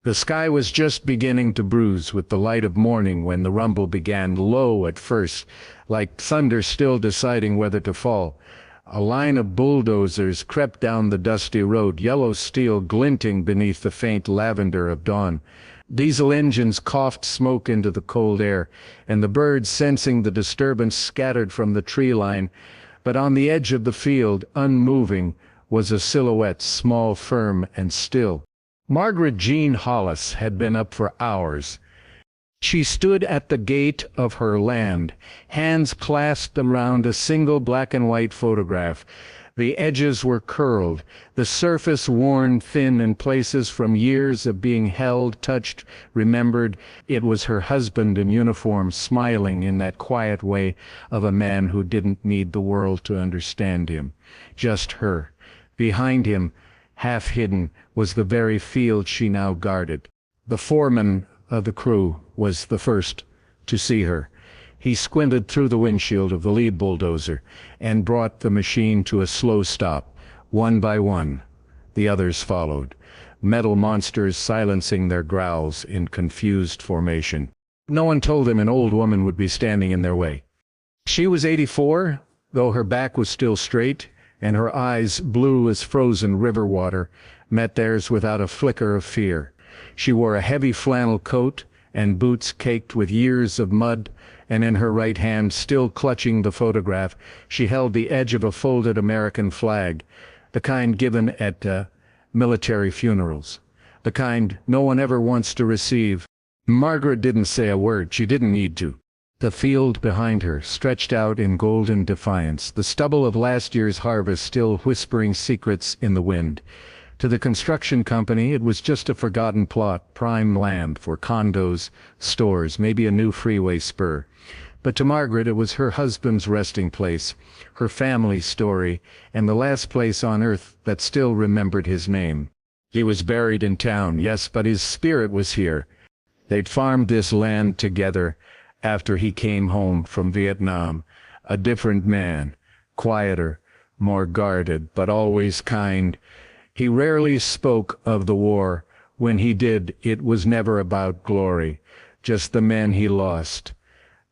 The sky was just beginning to bruise with the light of morning when the rumble began, low at first, like thunder still deciding whether to fall. A line of bulldozers crept down the dusty road, yellow steel glinting beneath the faint lavender of dawn. Diesel engines coughed smoke into the cold air, and the birds, sensing the disturbance, scattered from the tree line. But on the edge of the field, unmoving, was a silhouette, small, firm, and still. Margaret Jean Hollis had been up for hours. She stood at the gate of her land, hands clasped around a single black-and-white photograph. The edges were curled, the surface worn thin in places from years of being held, touched, remembered. It was her husband in uniform, smiling in that quiet way of a man who didn't need the world to understand him. Just her. Behind him, half hidden, was the very field she now guarded. The foreman of the crew was the first to see her. He squinted through the windshield of the lead bulldozer and brought the machine to a slow stop. One by one, the others followed, metal monsters silencing their growls in confused formation. No one told them an old woman would be standing in their way. She was 84, though her back was still straight, and her eyes, blue as frozen river water, met theirs without a flicker of fear. She wore a heavy flannel coat and boots caked with years of mud, and in her right hand, still clutching the photograph, she held the edge of a folded American flag, the kind given at military funerals, the kind no one ever wants to receive. Margaret didn't say a word. She didn't need to. The field behind her stretched out in golden defiance, the stubble of last year's harvest still whispering secrets in the wind. To the construction company, it was just a forgotten plot, prime land for condos, stores, maybe a new freeway spur. But to Margaret, it was her husband's resting place, her family story, and the last place on earth that still remembered his name. He was buried in town, yes, but his spirit was here. They'd farmed this land together after he came home from Vietnam, a different man, quieter, more guarded, but always kind. He rarely spoke of the war. When he did, it was never about glory, just the men he lost,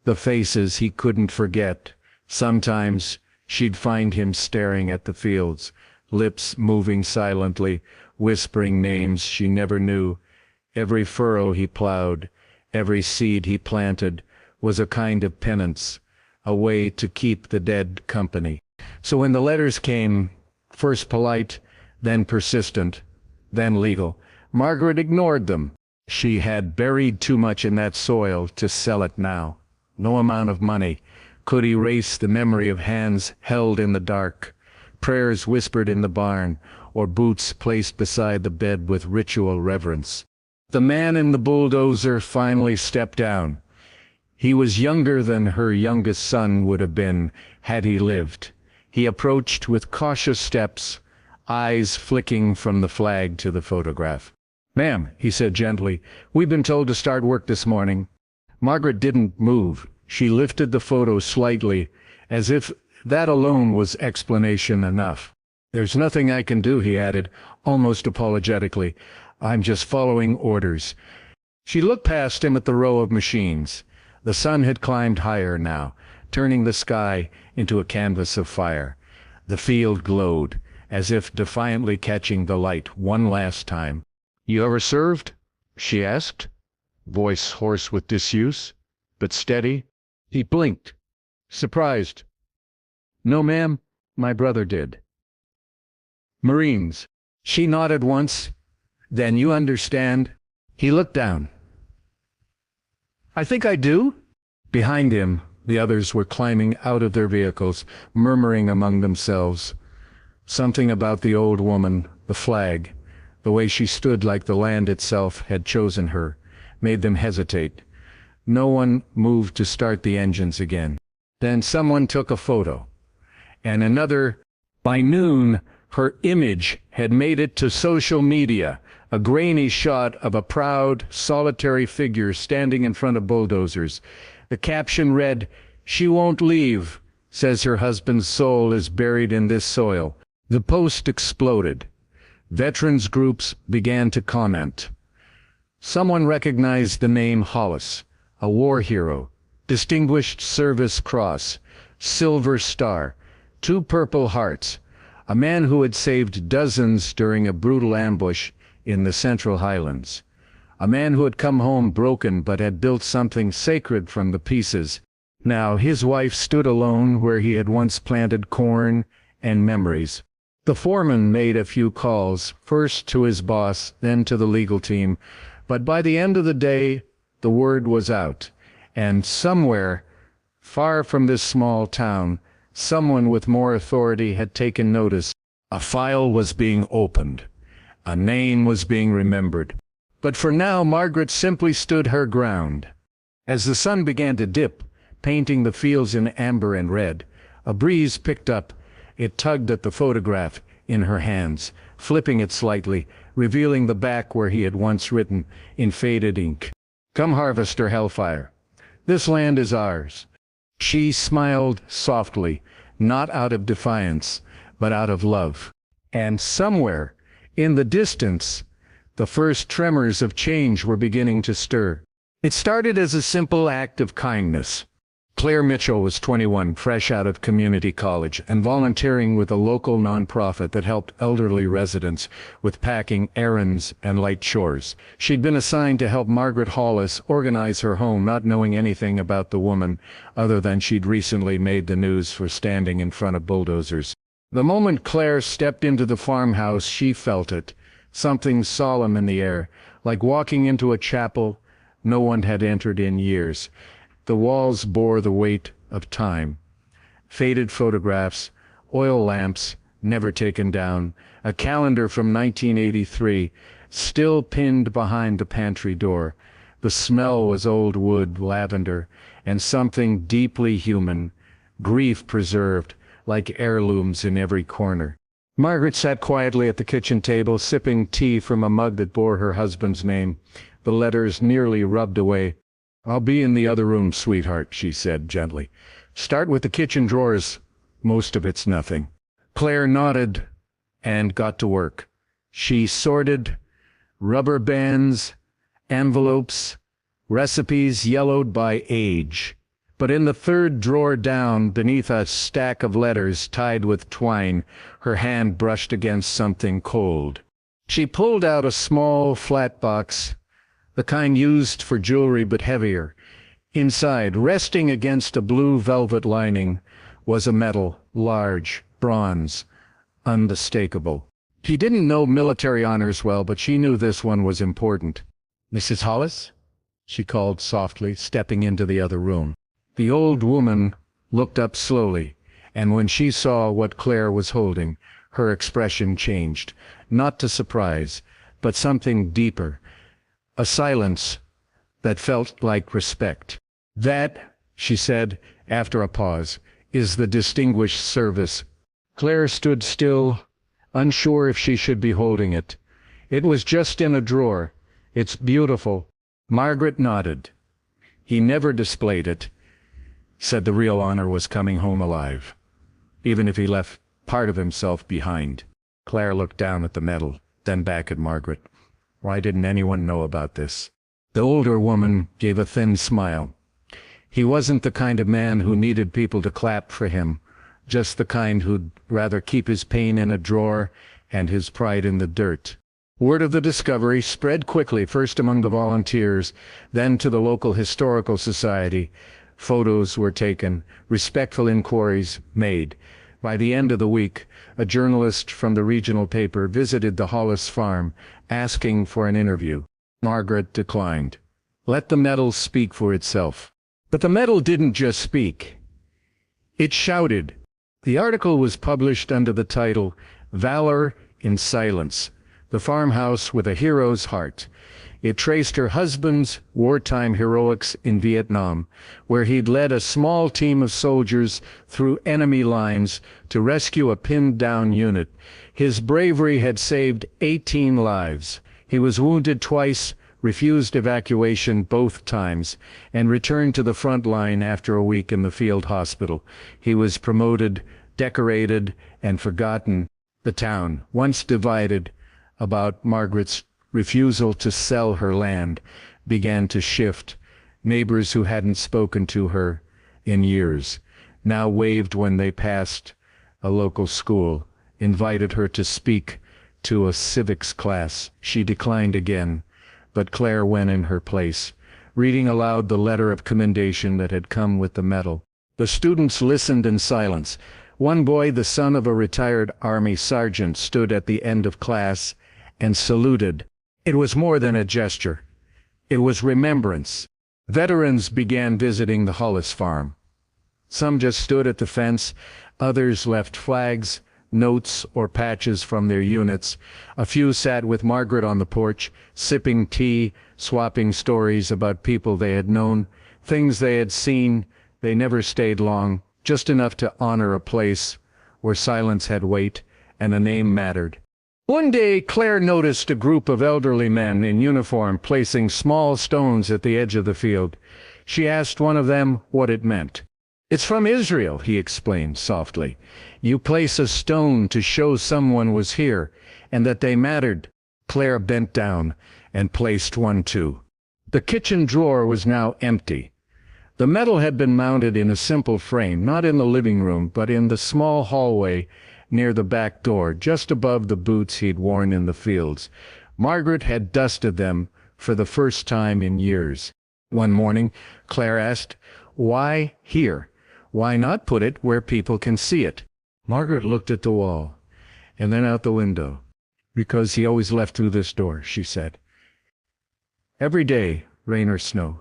the faces he couldn't forget. Sometimes she'd find him staring at the fields, lips moving silently, whispering names she never knew. Every furrow he plowed, every seed he planted, was a kind of penance, a way to keep the dead company. So when the letters came, first polite, then persistent, then legal, Margaret ignored them. She had buried too much in that soil to sell it now. No amount of money could erase the memory of hands held in the dark, prayers whispered in the barn, or boots placed beside the bed with ritual reverence. The man in the bulldozer finally stepped down. He was younger than her youngest son would have been had he lived. He approached with cautious steps, eyes flicking from the flag to the photograph. "Ma'am," he said gently, "we've been told to start work this morning." Margaret didn't move. She lifted the photo slightly, as if that alone was explanation enough. "There's nothing I can do," he added, almost apologetically. "I'm just following orders." She looked past him at the row of machines. The sun had climbed higher now, turning the sky into a canvas of fire. The field glowed, as if defiantly catching the light one last time. "You ever served?" she asked, voice hoarse with disuse, but steady. He blinked, surprised. "No, ma'am, my brother did." "Marines." She nodded once. "Then you understand?" He looked down. "I think I do." Behind him, the others were climbing out of their vehicles, murmuring among themselves. Something about the old woman, the flag, the way she stood like the land itself had chosen her, made them hesitate. No one moved to start the engines again. Then someone took a photo, and another. By noon, her image had made it to social media, a grainy shot of a proud, solitary figure standing in front of bulldozers. The caption read, "She won't leave, says her husband's soul is buried in this soil." The post exploded. Veterans groups began to comment. Someone recognized the name Hollis, a war hero, Distinguished Service Cross, Silver Star, 2 Purple Hearts, a man who had saved dozens during a brutal ambush in the Central Highlands. A man who had come home broken but had built something sacred from the pieces. Now his wife stood alone where he had once planted corn and memories. The foreman made a few calls, first to his boss, then to the legal team, but by the end of the day, the word was out, and somewhere, far from this small town, someone with more authority had taken notice. A file was being opened. A name was being remembered. But for now, Margaret simply stood her ground. As the sun began to dip, painting the fields in amber and red, a breeze picked up. It tugged at the photograph in her hands, flipping it slightly, revealing the back where he had once written in faded ink, "Come harvester hellfire. This land is ours." She smiled softly, not out of defiance, but out of love. And somewhere, in the distance, the first tremors of change were beginning to stir. It started as a simple act of kindness. Claire Mitchell was 21, fresh out of community college, and volunteering with a local nonprofit that helped elderly residents with packing, errands, and light chores. She'd been assigned to help Margaret Hollis organize her home, not knowing anything about the woman, other than she'd recently made the news for standing in front of bulldozers. The moment Claire stepped into the farmhouse, she felt it. Something solemn in the air, like walking into a chapel no one had entered in years. The walls bore the weight of time. Faded photographs, oil lamps never taken down, a calendar from 1983 still pinned behind the pantry door. The smell was old wood, lavender, and something deeply human, grief preserved, like heirlooms in every corner. Margaret sat quietly at the kitchen table, sipping tea from a mug that bore her husband's name, the letters nearly rubbed away. "I'll be in the other room, sweetheart," she said gently. "Start with the kitchen drawers. Most of it's nothing." Claire nodded and got to work. She sorted rubber bands, envelopes, recipes yellowed by age. But in the 3rd drawer down, beneath a stack of letters tied with twine, her hand brushed against something cold. She pulled out a small, flat box, the kind used for jewelry but heavier. Inside, resting against a blue velvet lining, was a medal, large, bronze, unmistakable. She didn't know military honors well, but she knew this one was important. "Mrs. Hollis?" she called softly, stepping into the other room. The old woman looked up slowly, and when she saw what Claire was holding, her expression changed, not to surprise, but something deeper, a silence that felt like respect. "That," she said, after a pause, "is the Distinguished Service." Claire stood still, unsure if she should be holding it. "It was just in a drawer. It's beautiful." Margaret nodded. "He never displayed it. Said the real honor was coming home alive, even if he left part of himself behind." Claire looked down at the medal, then back at Margaret. Why didn't anyone know about this? The older woman gave a thin smile. He wasn't the kind of man who needed people to clap for him, just the kind who'd rather keep his pain in a drawer and his pride in the dirt. Word of the discovery spread quickly, first among the volunteers, then to the local historical society. Photos were taken, respectful inquiries made. By the end of the week, a journalist from the regional paper visited the Hollis farm, asking for an interview. Margaret declined. Let the medal speak for itself. But the medal didn't just speak. It shouted. The article was published under the title, "Valor in Silence, the Farmhouse with a Hero's Heart." It traced her husband's wartime heroics in Vietnam, where he'd led a small team of soldiers through enemy lines to rescue a pinned-down unit. His bravery had saved 18 lives. He was wounded twice, refused evacuation both times, and returned to the front line after a week in the field hospital. He was promoted, decorated, and forgotten. The town, once divided about Margaret's refusal to sell her land began to shift. Neighbors who hadn't spoken to her in years now waved when they passed a local school, invited her to speak to a civics class. She declined again, but Claire went in her place, reading aloud the letter of commendation that had come with the medal. The students listened in silence. One boy, the son of a retired army sergeant, stood at the end of class and saluted. It was more than a gesture. It was remembrance. Veterans began visiting the Hollis farm. Some just stood at the fence, others left flags, notes, or patches from their units. A few sat with Margaret on the porch, sipping tea, swapping stories about people they had known, things they had seen. They never stayed long, just enough to honor a place where silence had weight and a name mattered. One day, Claire noticed a group of elderly men in uniform placing small stones at the edge of the field. She asked one of them what it meant. "It's from Israel," he explained softly. "You place a stone to show someone was here, and that they mattered." Claire bent down and placed one too. The kitchen drawer was now empty. The medal had been mounted in a simple frame, not in the living room, but in the small hallway near the back door, just above the boots he'd worn in the fields. Margaret had dusted them for the first time in years. One morning, Claire asked, "Why here? Why not put it where people can see it?" Margaret looked at the wall, and then out the window. "Because he always left through this door," she said. "Every day, rain or snow.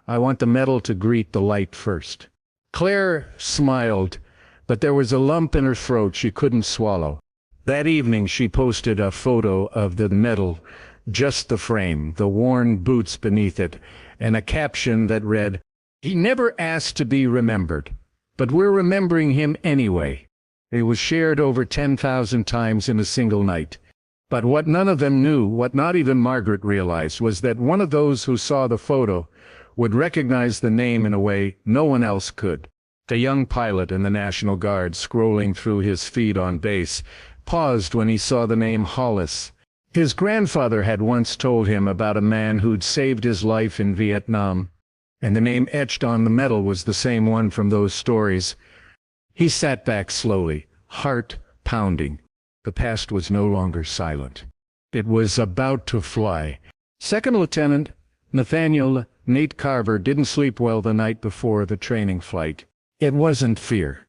I want the medal to greet the light first." Claire smiled, but there was a lump in her throat she couldn't swallow. That evening she posted a photo of the medal, just the frame, the worn boots beneath it, and a caption that read, "He never asked to be remembered, but we're remembering him anyway." It was shared over 10,000 times in a single night. But what none of them knew, what not even Margaret realized, was that one of those who saw the photo would recognize the name in a way no one else could. The young pilot in the National Guard, scrolling through his feed on base, paused when he saw the name Hollis. His grandfather had once told him about a man who'd saved his life in Vietnam, and the name etched on the medal was the same one from those stories. He sat back slowly, heart pounding. The past was no longer silent. It was about to fly. Second Lieutenant Nathaniel Nate Carver didn't sleep well the night before the training flight. It wasn't fear.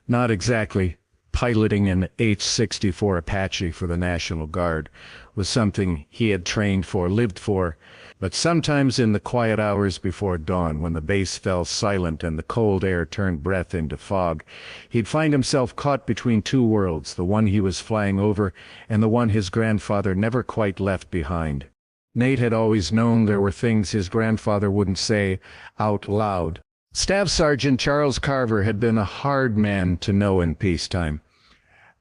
Not exactly. Piloting an H-64 Apache for the National Guard was something he had trained for, lived for. But sometimes in the quiet hours before dawn, when the base fell silent and the cold air turned breath into fog, he'd find himself caught between two worlds, the one he was flying over and the one his grandfather never quite left behind. Nate had always known there were things his grandfather wouldn't say out loud. Staff Sergeant Charles Carver had been a hard man to know in peacetime.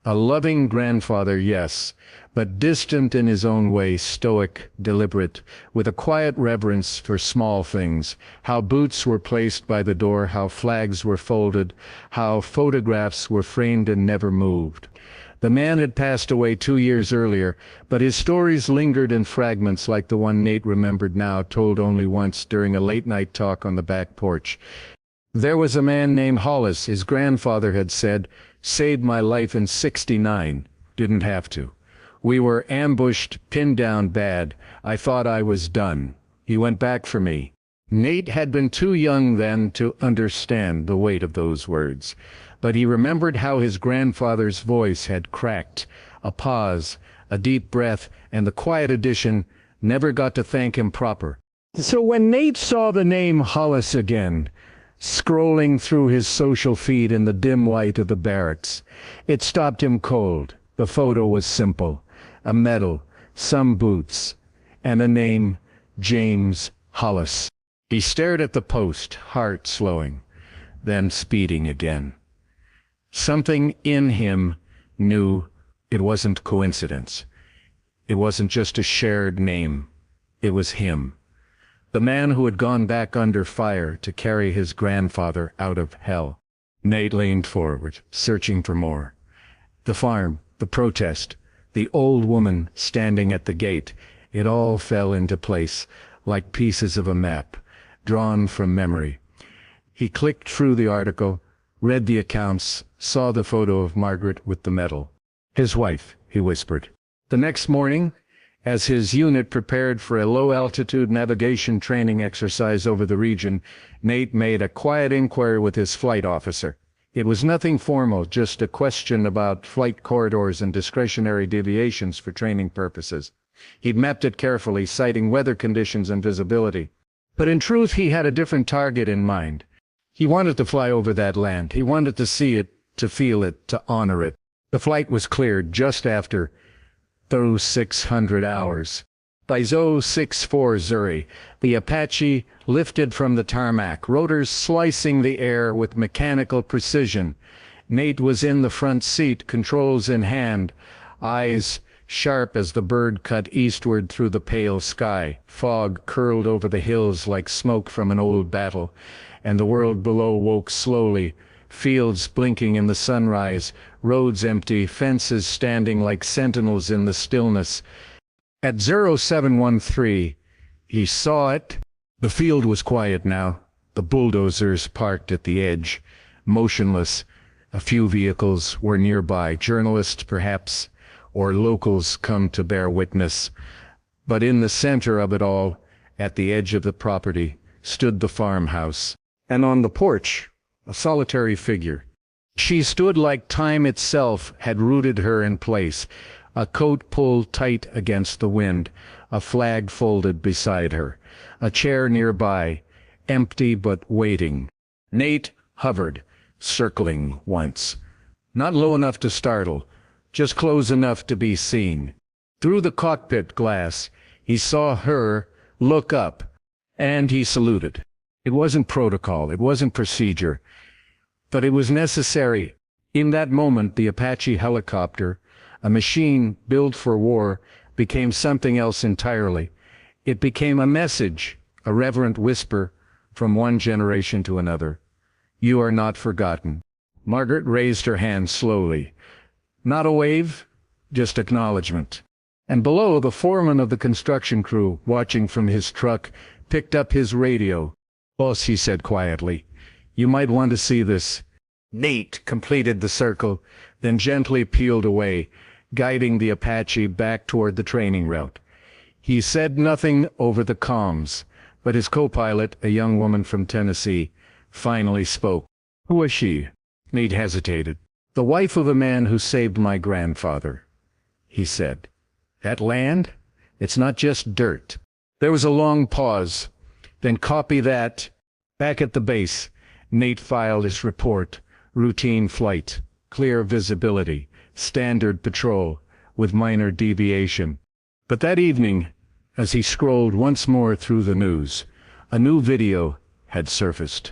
A loving grandfather, yes, but distant in his own way, stoic, deliberate, with a quiet reverence for small things, how boots were placed by the door, how flags were folded, how photographs were framed and never moved. The man had passed away 2 years earlier, but his stories lingered in fragments like the one Nate remembered now, told only once during a late-night talk on the back porch. There was a man named Hollis, his grandfather had said, saved my life in '69. Didn't have to. We were ambushed, pinned down bad. I thought I was done. He went back for me. Nate had been too young then to understand the weight of those words, but he remembered how his grandfather's voice had cracked. A pause, a deep breath, and the quiet addition, "Never got to thank him proper." So when Nate saw the name Hollis again, scrolling through his social feed in the dim light of the barracks, it stopped him cold. The photo was simple. A medal, some boots, and a name, James Hollis. He stared at the post, heart slowing, then speeding again. Something in him knew it wasn't coincidence. It wasn't just a shared name. It was him. The man who had gone back under fire to carry his grandfather out of hell. Nate leaned forward, searching for more. The farm, the protest, the old woman standing at the gate. It all fell into place, like pieces of a map, drawn from memory. He clicked through the article, read the accounts, saw the photo of Margaret with the medal. His wife, he whispered. The next morning, as his unit prepared for a low-altitude navigation training exercise over the region, Nate made a quiet inquiry with his flight officer. It was nothing formal, just a question about flight corridors and discretionary deviations for training purposes. He'd mapped it carefully, citing weather conditions and visibility. But in truth, he had a different target in mind. He wanted to fly over that land. He wanted to see it, to feel it, to honor it. The flight was cleared just after those 600 hours. By 0640, Zuri, the Apache lifted from the tarmac, rotors slicing the air with mechanical precision. Nate was in the front seat, controls in hand, eyes sharp as the bird cut eastward through the pale sky. Fog curled over the hills like smoke from an old battle, and the world below woke slowly. Fields blinking in the sunrise, roads empty, fences standing like sentinels in the stillness. At 0713, he saw it. The field was quiet now. The bulldozers parked at the edge, motionless. A few vehicles were nearby, journalists perhaps, or locals come to bear witness. But in the center of it all, at the edge of the property, stood the farmhouse. And on the porch, a solitary figure. She stood like time itself had rooted her in place, a coat pulled tight against the wind, a flag folded beside her, a chair nearby, empty but waiting. Nate hovered, circling once. Not low enough to startle, just close enough to be seen. Through the cockpit glass, he saw her look up, and he saluted. It wasn't protocol, it wasn't procedure, but it was necessary. In that moment, the Apache helicopter, a machine built for war, became something else entirely. It became a message, a reverent whisper from one generation to another. You are not forgotten. Margaret raised her hand slowly. Not a wave, just acknowledgement. And below, the foreman of the construction crew, watching from his truck, picked up his radio. Boss, he said quietly, you might want to see this. Nate completed the circle, then gently peeled away, guiding the Apache back toward the training route. He said nothing over the comms, but his co-pilot, a young woman from Tennessee, finally spoke. Who was she? Nate hesitated. The wife of a man who saved my grandfather, he said. That land? It's not just dirt. There was a long pause. Then copy that. Back at the base, Nate filed his report. Routine flight, clear visibility, standard patrol, with minor deviation. But that evening, as he scrolled once more through the news, a new video had surfaced.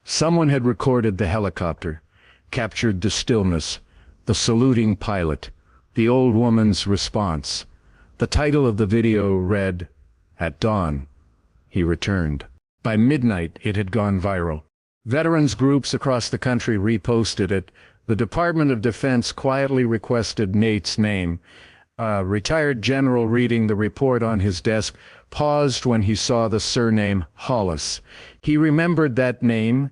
Someone had recorded the helicopter, captured the stillness, the saluting pilot, the old woman's response. The title of the video read, At Dawn, He Returned. By midnight, it had gone viral. Veterans groups across the country reposted it. The Department of Defense quietly requested Nate's name. A retired general reading the report on his desk paused when he saw the surname Hollis. He remembered that name.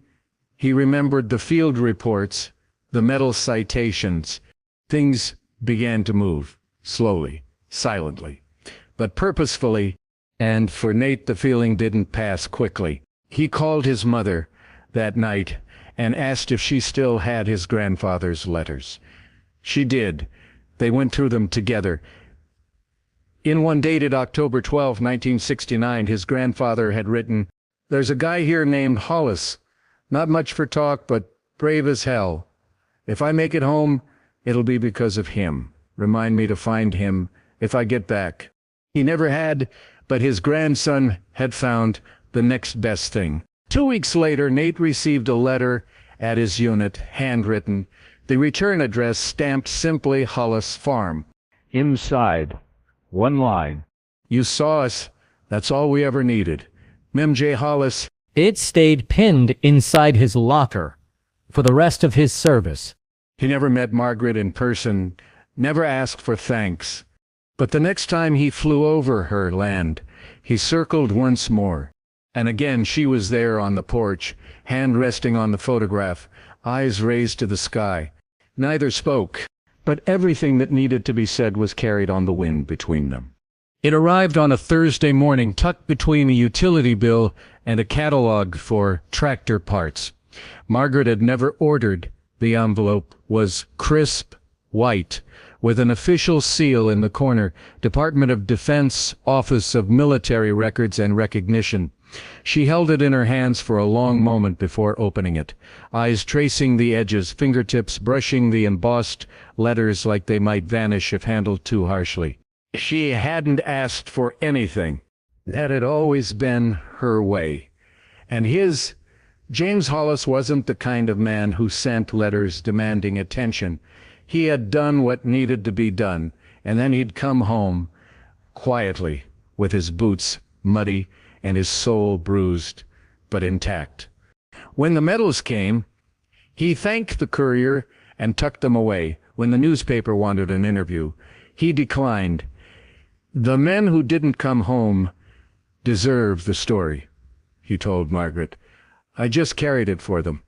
He remembered the field reports, the medal citations. Things began to move, slowly, silently, but purposefully, and for Nate the feeling didn't pass quickly. He called his mother that night and asked if she still had his grandfather's letters. She did. They went through them together. In one dated October 12, 1969, his grandfather had written, There's a guy here named Hollis. Not much for talk, but brave as hell. If I make it home, it'll be because of him. Remind me to find him if I get back. He never had, but his grandson had found the next best thing. 2 weeks later, Nate received a letter at his unit, handwritten, the return address stamped simply Hollis Farm. Inside, one line. You saw us. That's all we ever needed. Mem J. Hollis. It stayed pinned inside his locker for the rest of his service. He never met Margaret in person, never asked for thanks. But the next time he flew over her land, he circled once more. And again she was there on the porch, hand resting on the photograph, eyes raised to the sky. Neither spoke, but everything that needed to be said was carried on the wind between them. It arrived on a Thursday morning, tucked between a utility bill and a catalog for tractor parts. Margaret had never ordered. The envelope was crisp white, with an official seal in the corner, Department of Defense, Office of Military Records and Recognition. She held it in her hands for a long moment before opening it, eyes tracing the edges, fingertips brushing the embossed letters like they might vanish if handled too harshly. She hadn't asked for anything. That had always been her way. And James Hollis wasn't the kind of man who sent letters demanding attention. He had done what needed to be done, and then he'd come home quietly, with his boots muddy and his soul bruised, but intact. When the medals came, he thanked the courier and tucked them away. When the newspaper wanted an interview, he declined. The men who didn't come home deserve the story, he told Margaret. I just carried it for them.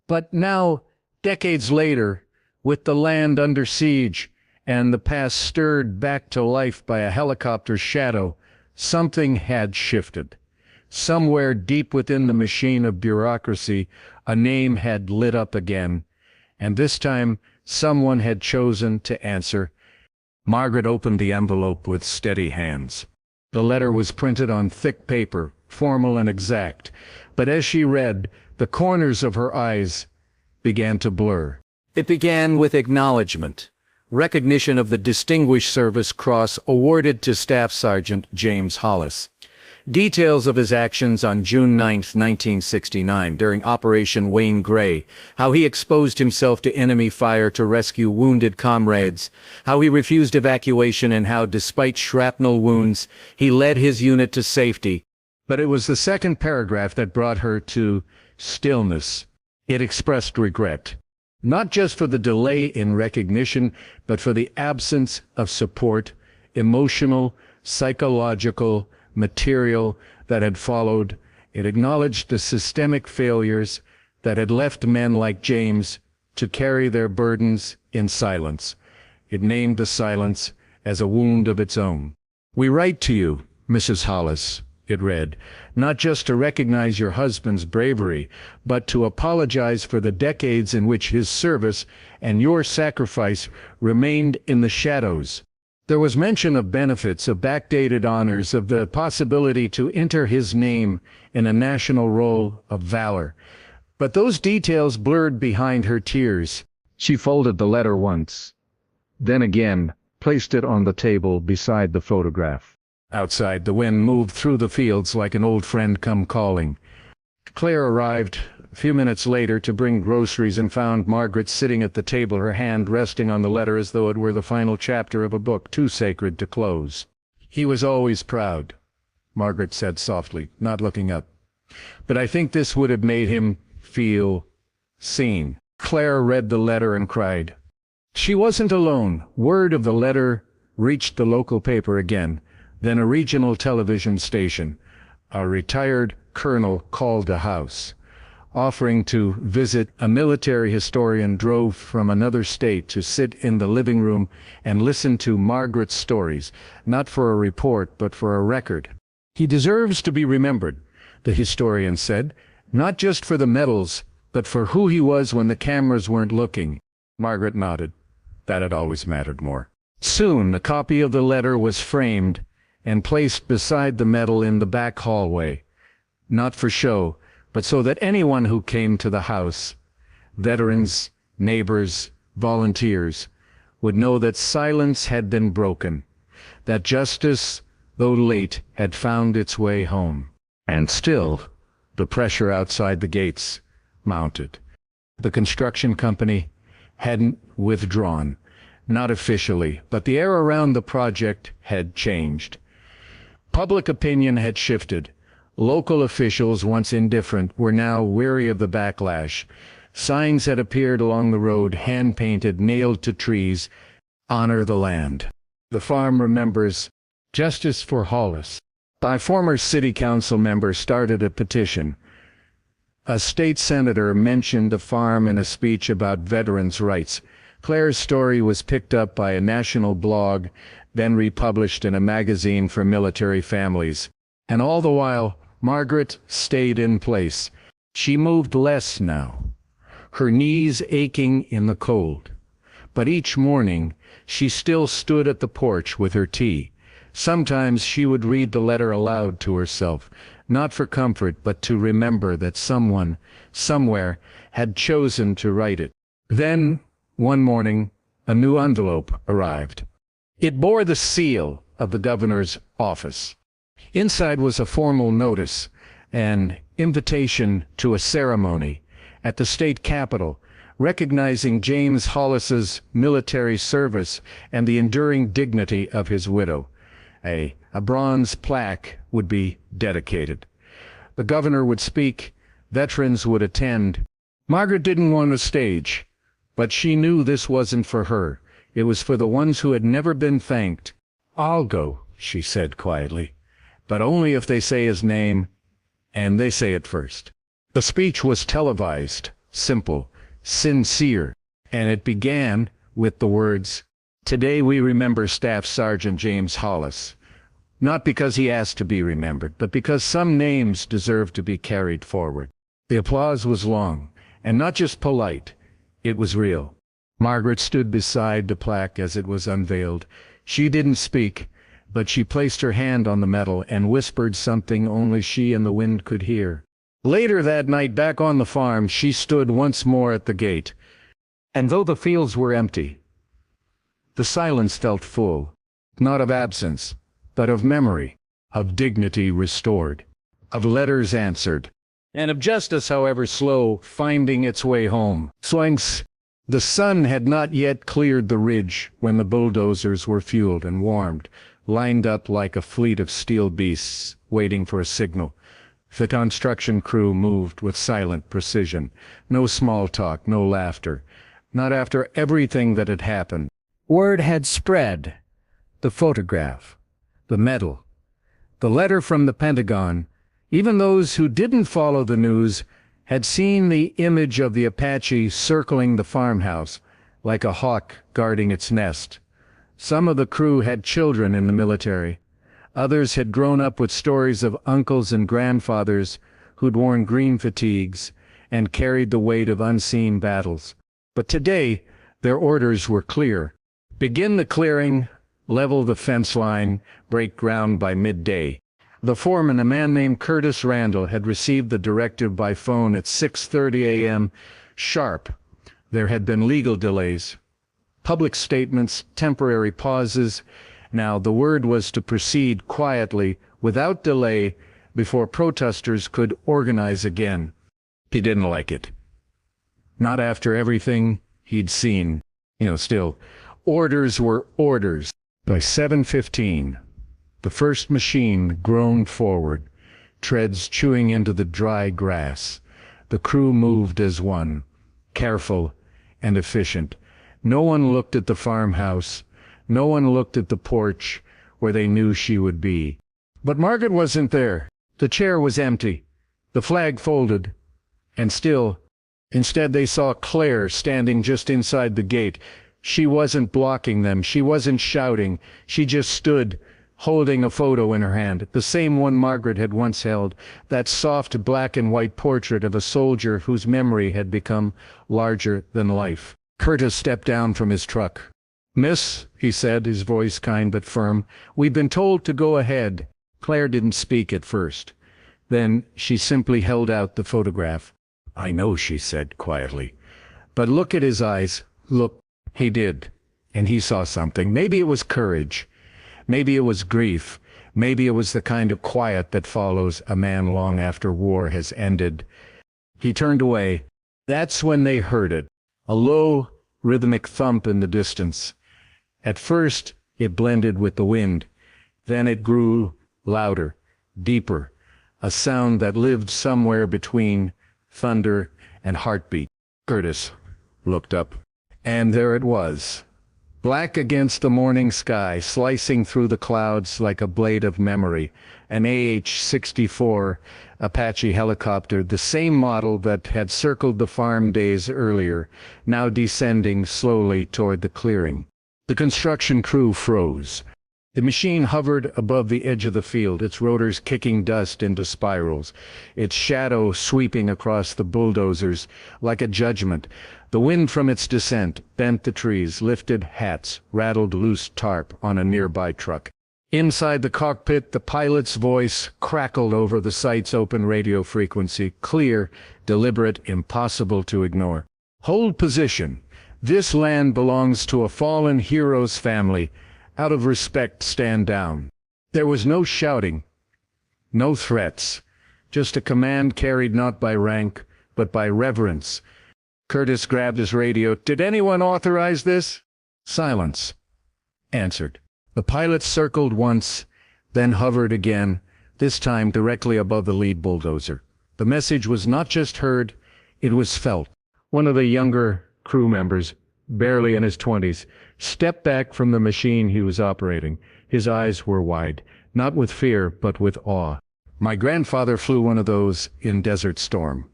But now, decades later, with the land under siege and the past stirred back to life by a helicopter's shadow, something had shifted. Somewhere deep within the machine of bureaucracy, a name had lit up again, and this time someone had chosen to answer. Margaret opened the envelope with steady hands. The letter was printed on thick paper, formal and exact, but as she read, the corners of her eyes began to blur. It began with acknowledgement, recognition of the Distinguished Service Cross awarded to Staff Sergeant James Hollis. Details of his actions on June 9, 1969, during Operation Wayne Gray, how he exposed himself to enemy fire to rescue wounded comrades, how he refused evacuation, and how, despite shrapnel wounds, he led his unit to safety. But it was the second paragraph that brought her to stillness. It expressed regret, not just for the delay in recognition, but for the absence of support, emotional, psychological, material, that had followed. It acknowledged the systemic failures that had left men like James to carry their burdens in silence. It named the silence as a wound of its own. We write to you, Mrs. Hollis, it read, not just to recognize your husband's bravery, but to apologize for the decades in which his service and your sacrifice remained in the shadows. There was mention of benefits, of backdated honors, of the possibility to enter his name in a national roll of valor. But those details blurred behind her tears. She folded the letter once, then again placed it on the table beside the photograph. Outside, the wind moved through the fields like an old friend come calling. Claire arrived a few minutes later to bring groceries and found Margaret sitting at the table, her hand resting on the letter as though it were the final chapter of a book too sacred to close. He was always proud, Margaret said softly, not looking up. But I think this would have made him feel seen. Claire read the letter and cried. She wasn't alone. Word of the letter reached the local paper again, then a regional television station. A retired colonel called the house, offering to visit. A military historian drove from another state to sit in the living room and listen to Margaret's stories, not for a report, but for a record. He deserves to be remembered, the historian said, not just for the medals, but for who he was when the cameras weren't looking. Margaret nodded. That had always mattered more. Soon, a copy of the letter was framed and placed beside the medal in the back hallway, not for show, but so that anyone who came to the house, veterans, neighbors, volunteers, would know that silence had been broken, that justice, though late, had found its way home. And still, the pressure outside the gates mounted. The construction company hadn't withdrawn, not officially, but the air around the project had changed. Public opinion had shifted. Local officials, once indifferent, were now weary of the backlash. Signs had appeared along the road, hand-painted, nailed to trees, "Honor the land." The farm remembers justice for Hollis. A former city council member started a petition. A state senator mentioned the farm in a speech about veterans' rights. Claire's story was picked up by a national blog, then republished in a magazine for military families. And all the while, Margaret stayed in place. She moved less now, her knees aching in the cold. But each morning, she still stood at the porch with her tea. Sometimes she would read the letter aloud to herself, not for comfort, but to remember that someone, somewhere, had chosen to write it. Then, one morning, a new envelope arrived. It bore the seal of the governor's office. Inside was a formal notice, an invitation to a ceremony at the state capitol, recognizing James Hollis's military service and the enduring dignity of his widow. A bronze plaque would be dedicated. The governor would speak, veterans would attend. Margaret didn't want a stage, but she knew this wasn't for her. It was for the ones who had never been thanked. "I'll go," she said quietly, "but only if they say his name, and they say it first." The speech was televised, simple, sincere, and it began with the words, "Today we remember Staff Sergeant James Hollis." Not because he asked to be remembered, but because some names deserve to be carried forward. The applause was long, and not just polite, it was real. Margaret stood beside the plaque as it was unveiled. She didn't speak, but she placed her hand on the metal and whispered something only she and the wind could hear. Later that night, back on the farm, she stood once more at the gate. And though the fields were empty, the silence felt full, not of absence, but of memory, of dignity restored, of letters answered, and of justice, however slow, finding its way home. Swings. The sun had not yet cleared the ridge when the bulldozers were fueled and warmed, lined up like a fleet of steel beasts, waiting for a signal. The construction crew moved with silent precision. No small talk, no laughter. Not after everything that had happened. Word had spread. The photograph, the medal, the letter from the Pentagon. Even those who didn't follow the news had seen the image of the Apache circling the farmhouse, like a hawk guarding its nest. Some of the crew had children in the military. Others had grown up with stories of uncles and grandfathers who'd worn green fatigues and carried the weight of unseen battles. But today, their orders were clear. Begin the clearing, level the fence line, break ground by midday. The foreman, a man named Curtis Randall, had received the directive by phone at 6:30 a.m. sharp. There had been legal delays, public statements, temporary pauses. Now the word was to proceed quietly, without delay, before protesters could organize again. He didn't like it. Not after everything he'd seen. Still, orders were orders. By 7:15, the first machine groaned forward, treads chewing into the dry grass. The crew moved as one, careful and efficient. No one looked at the farmhouse. No one looked at the porch where they knew she would be. But Margaret wasn't there. The chair was empty, the flag folded, and still. Instead, they saw Claire standing just inside the gate. She wasn't blocking them. She wasn't shouting. She just stood, holding a photo in her hand, the same one Margaret had once held, that soft black and white portrait of a soldier whose memory had become larger than life. Curtis stepped down from his truck. "Miss," he said, his voice kind but firm, "we've been told to go ahead." Claire didn't speak at first. Then she simply held out the photograph. "I know," she said quietly. "But look at his eyes. Look." He did. And he saw something. Maybe it was courage. Maybe it was grief. Maybe it was the kind of quiet that follows a man long after war has ended. He turned away. That's when they heard it. A low, rhythmic thump in the distance. At first, it blended with the wind. Then it grew louder, deeper, a sound that lived somewhere between thunder and heartbeat. Curtis looked up. And there it was, Black against the morning sky, slicing through the clouds like a blade of memory, an AH-64 Apache helicopter, the same model that had circled the farm days earlier, now descending slowly toward the clearing. The construction crew froze. The machine hovered above the edge of the field, its rotors kicking dust into spirals, its shadow sweeping across the bulldozers like a judgment. The wind from its descent bent the trees, lifted hats, rattled loose tarp on a nearby truck. Inside the cockpit, the pilot's voice crackled over the site's open radio frequency, clear, deliberate, impossible to ignore. "Hold position. This land belongs to a fallen hero's family. Out of respect, stand down." There was no shouting, no threats, just a command carried not by rank, but by reverence. Curtis grabbed his radio. "Did anyone authorize this?" Silence answered. The pilot circled once, then hovered again, this time directly above the lead bulldozer. The message was not just heard, it was felt. One of the younger crew members, barely in his 20s, stepped back from the machine he was operating. His eyes were wide, not with fear, but with awe. "My grandfather flew one of those in Desert Storm,"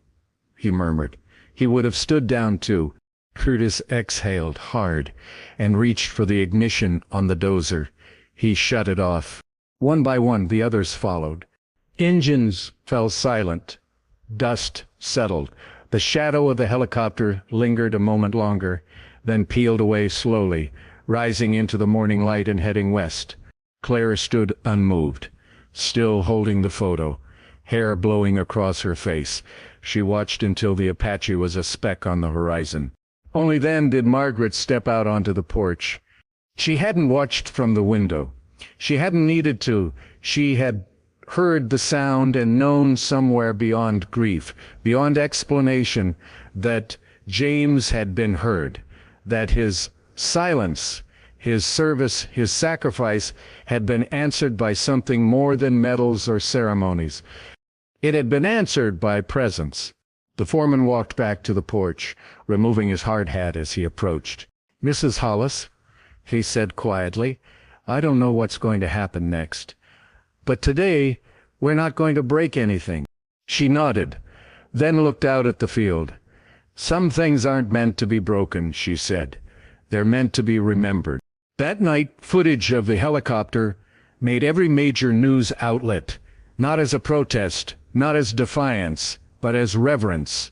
he murmured. "He would have stood down too." Curtis exhaled hard and reached for the ignition on the dozer. He shut it off. One by one, the others followed. Engines fell silent. Dust settled. The shadow of the helicopter lingered a moment longer, then peeled away slowly, rising into the morning light and heading west. Claire stood unmoved, still holding the photo, hair blowing across her face. She watched until the Apache was a speck on the horizon. Only then did Margaret step out onto the porch. She hadn't watched from the window. She hadn't needed to. She had heard the sound and known somewhere beyond grief, beyond explanation, that James had been heard, that his silence, his service, his sacrifice had been answered by something more than medals or ceremonies. It had been answered by presence. The foreman walked back to the porch, removing his hard hat as he approached. "Mrs. Hollis," he said quietly, "I don't know what's going to happen next. But today, we're not going to break anything." She nodded, then looked out at the field. "Some things aren't meant to be broken," she said. "They're meant to be remembered." That night, footage of the helicopter made every major news outlet, not as a protest, not as defiance, but as reverence.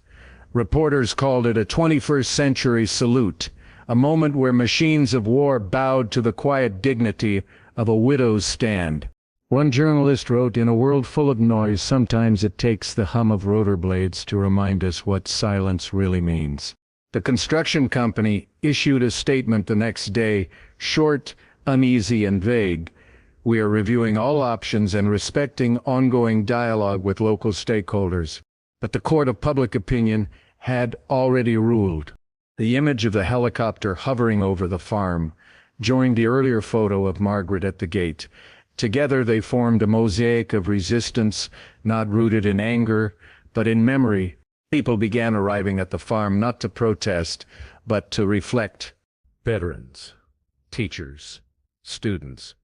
Reporters called it a 21st century salute, a moment where machines of war bowed to the quiet dignity of a widow's stand. One journalist wrote, "In a world full of noise, sometimes it takes the hum of rotor blades to remind us what silence really means." The construction company issued a statement the next day, short, uneasy, and vague. "We are reviewing all options and respecting ongoing dialogue with local stakeholders." But the court of public opinion had already ruled. The image of the helicopter hovering over the farm joined the earlier photo of Margaret at the gate. Together they formed a mosaic of resistance, not rooted in anger, but in memory. People began arriving at the farm not to protest, but to reflect. Veterans, teachers, students,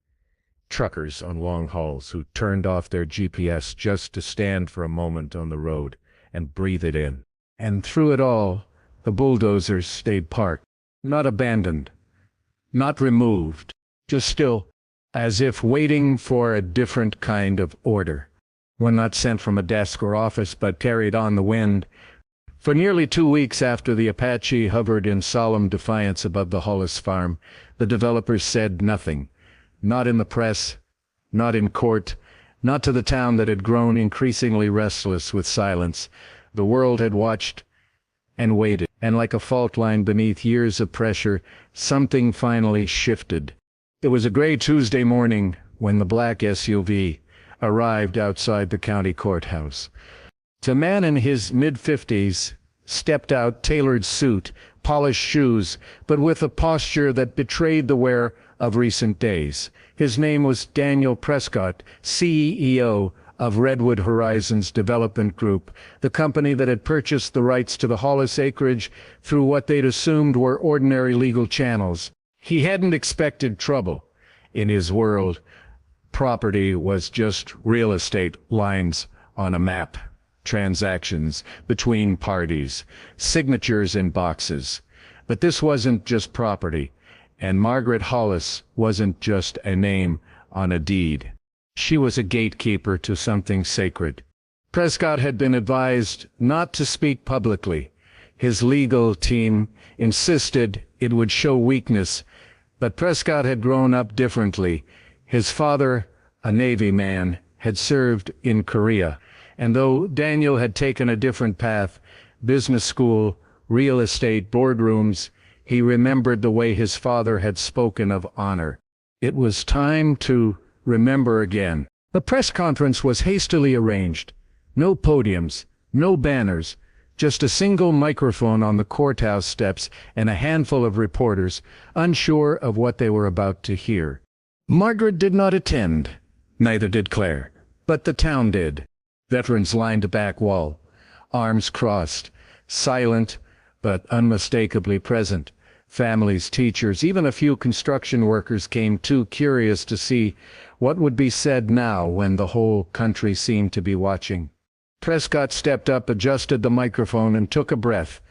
truckers on long hauls who turned off their GPS just to stand for a moment on the road and breathe it in. And through it all, the bulldozers stayed parked, not abandoned, not removed, just still, as if waiting for a different kind of order. One not sent from a desk or office, but carried on the wind. For nearly 2 weeks after the Apache hovered in solemn defiance above the Hollis farm, the developers said nothing. Not in the press, not in court, not to the town that had grown increasingly restless with silence. The world had watched and waited, and like a fault line beneath years of pressure, something finally shifted. It was a gray Tuesday morning when the black SUV arrived outside the county courthouse. A man in his mid-50s stepped out, tailored suit, polished shoes, but with a posture that betrayed the wear of recent days. His name was Daniel Prescott, CEO of Redwood Horizons Development Group, the company that had purchased the rights to the Hollis acreage through what they'd assumed were ordinary legal channels. He hadn't expected trouble. In his world, property was just real estate lines on a map, transactions between parties, signatures in boxes. But this wasn't just property, and Margaret Hollis wasn't just a name on a deed. She was a gatekeeper to something sacred. Prescott had been advised not to speak publicly. His legal team insisted it would show weakness, but Prescott had grown up differently. His father, a Navy man, had served in Korea, and though Daniel had taken a different path, business school, real estate, boardrooms, he remembered the way his father had spoken of honor. It was time to remember again. The press conference was hastily arranged. No podiums, no banners, just a single microphone on the courthouse steps and a handful of reporters, unsure of what they were about to hear. Margaret did not attend. Neither did Claire. But the town did. Veterans lined the back wall, arms crossed, silent but unmistakably present. Families, teachers, even a few construction workers came too curious to see what would be said now when the whole country seemed to be watching. Prescott stepped up, adjusted the microphone, and took a breath.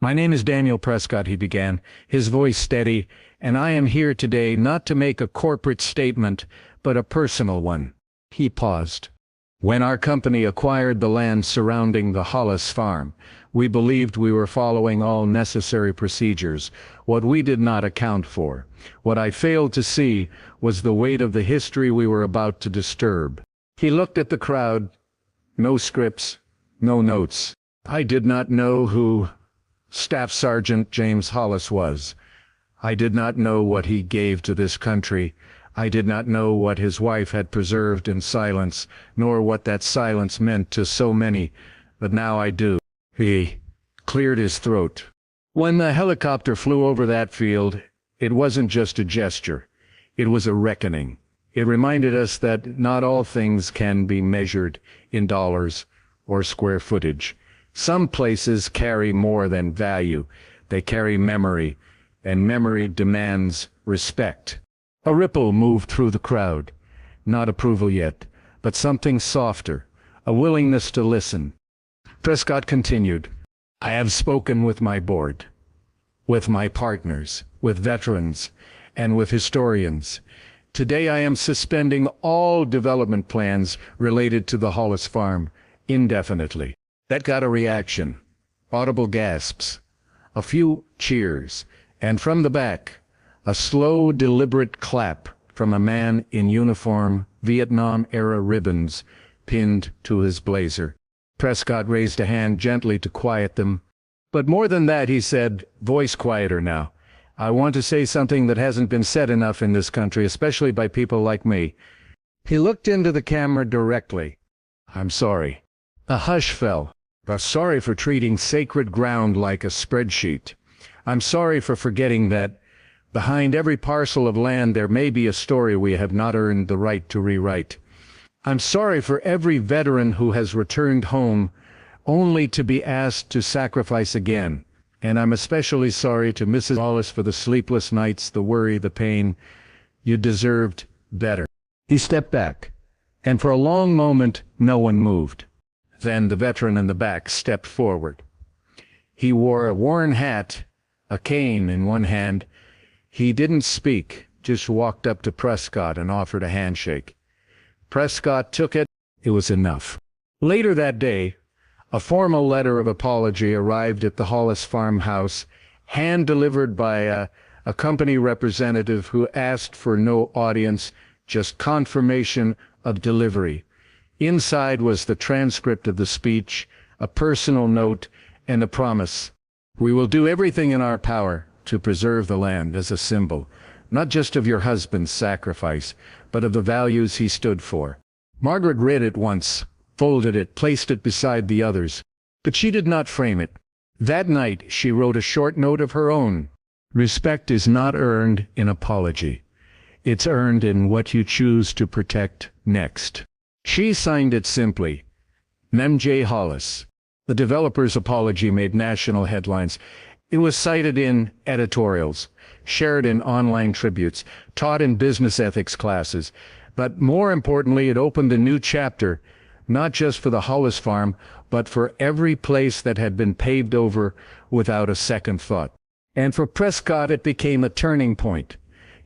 "My name is Daniel Prescott," he began, his voice steady, "and I am here today not to make a corporate statement, but a personal one." He paused. "When our company acquired the land surrounding the Hollis farm, we believed we were following all necessary procedures. What we did not account for, what I failed to see, was the weight of the history we were about to disturb." He looked at the crowd. No scripts, no notes. "I did not know who Staff Sergeant James Hollis was. I did not know what he gave to this country. I did not know what his wife had preserved in silence, nor what that silence meant to so many, but now I do." He cleared his throat. When the helicopter flew over that field, it wasn't just a gesture. It was a reckoning. It reminded us that not all things can be measured in dollars or square footage. Some places carry more than value. They carry memory, and memory demands respect. A ripple moved through the crowd. Not approval yet, but something softer, a willingness to listen. Prescott continued, "I have spoken with my board, with my partners, with veterans, and with historians. Today I am suspending all development plans related to the Hollis farm indefinitely." That got a reaction. Audible gasps. A few cheers. And from the back, a slow, deliberate clap from a man in uniform, Vietnam-era ribbons pinned to his blazer. Prescott raised a hand gently to quiet them. "But more than that," he said, voice quieter now, "I want to say something that hasn't been said enough in this country, especially by people like me." He looked into the camera directly. "I'm sorry." A hush fell. "I'm sorry for treating sacred ground like a spreadsheet. I'm sorry for forgetting that behind every parcel of land there may be a story we have not earned the right to rewrite. I'm sorry for every veteran who has returned home only to be asked to sacrifice again. And I'm especially sorry to Mrs. Hollis for the sleepless nights, the worry, the pain. You deserved better." He stepped back, and for a long moment no one moved. Then the veteran in the back stepped forward. He wore a worn hat, a cane in one hand. He didn't speak, just walked up to Prescott and offered a handshake. Prescott took it. It was enough. Later that day, a formal letter of apology arrived at the Hollis farmhouse, hand-delivered by a company representative who asked for no audience, just confirmation of delivery. Inside was the transcript of the speech, a personal note, and a promise. "We will do everything in our power to preserve the land as a symbol, not just of your husband's sacrifice, but of the values he stood for." Margaret read it once, folded it, placed it beside the others. But she did not frame it. That night she wrote a short note of her own. "Respect is not earned in apology. It's earned in what you choose to protect next." She signed it simply, Mem J. Hollis. The developer's apology made national headlines. It was cited in editorials, shared in online tributes, taught in business ethics classes, but more importantly, it opened a new chapter, not just for the Hollis farm, but for every place that had been paved over without a second thought. And for Prescott, it became a turning point.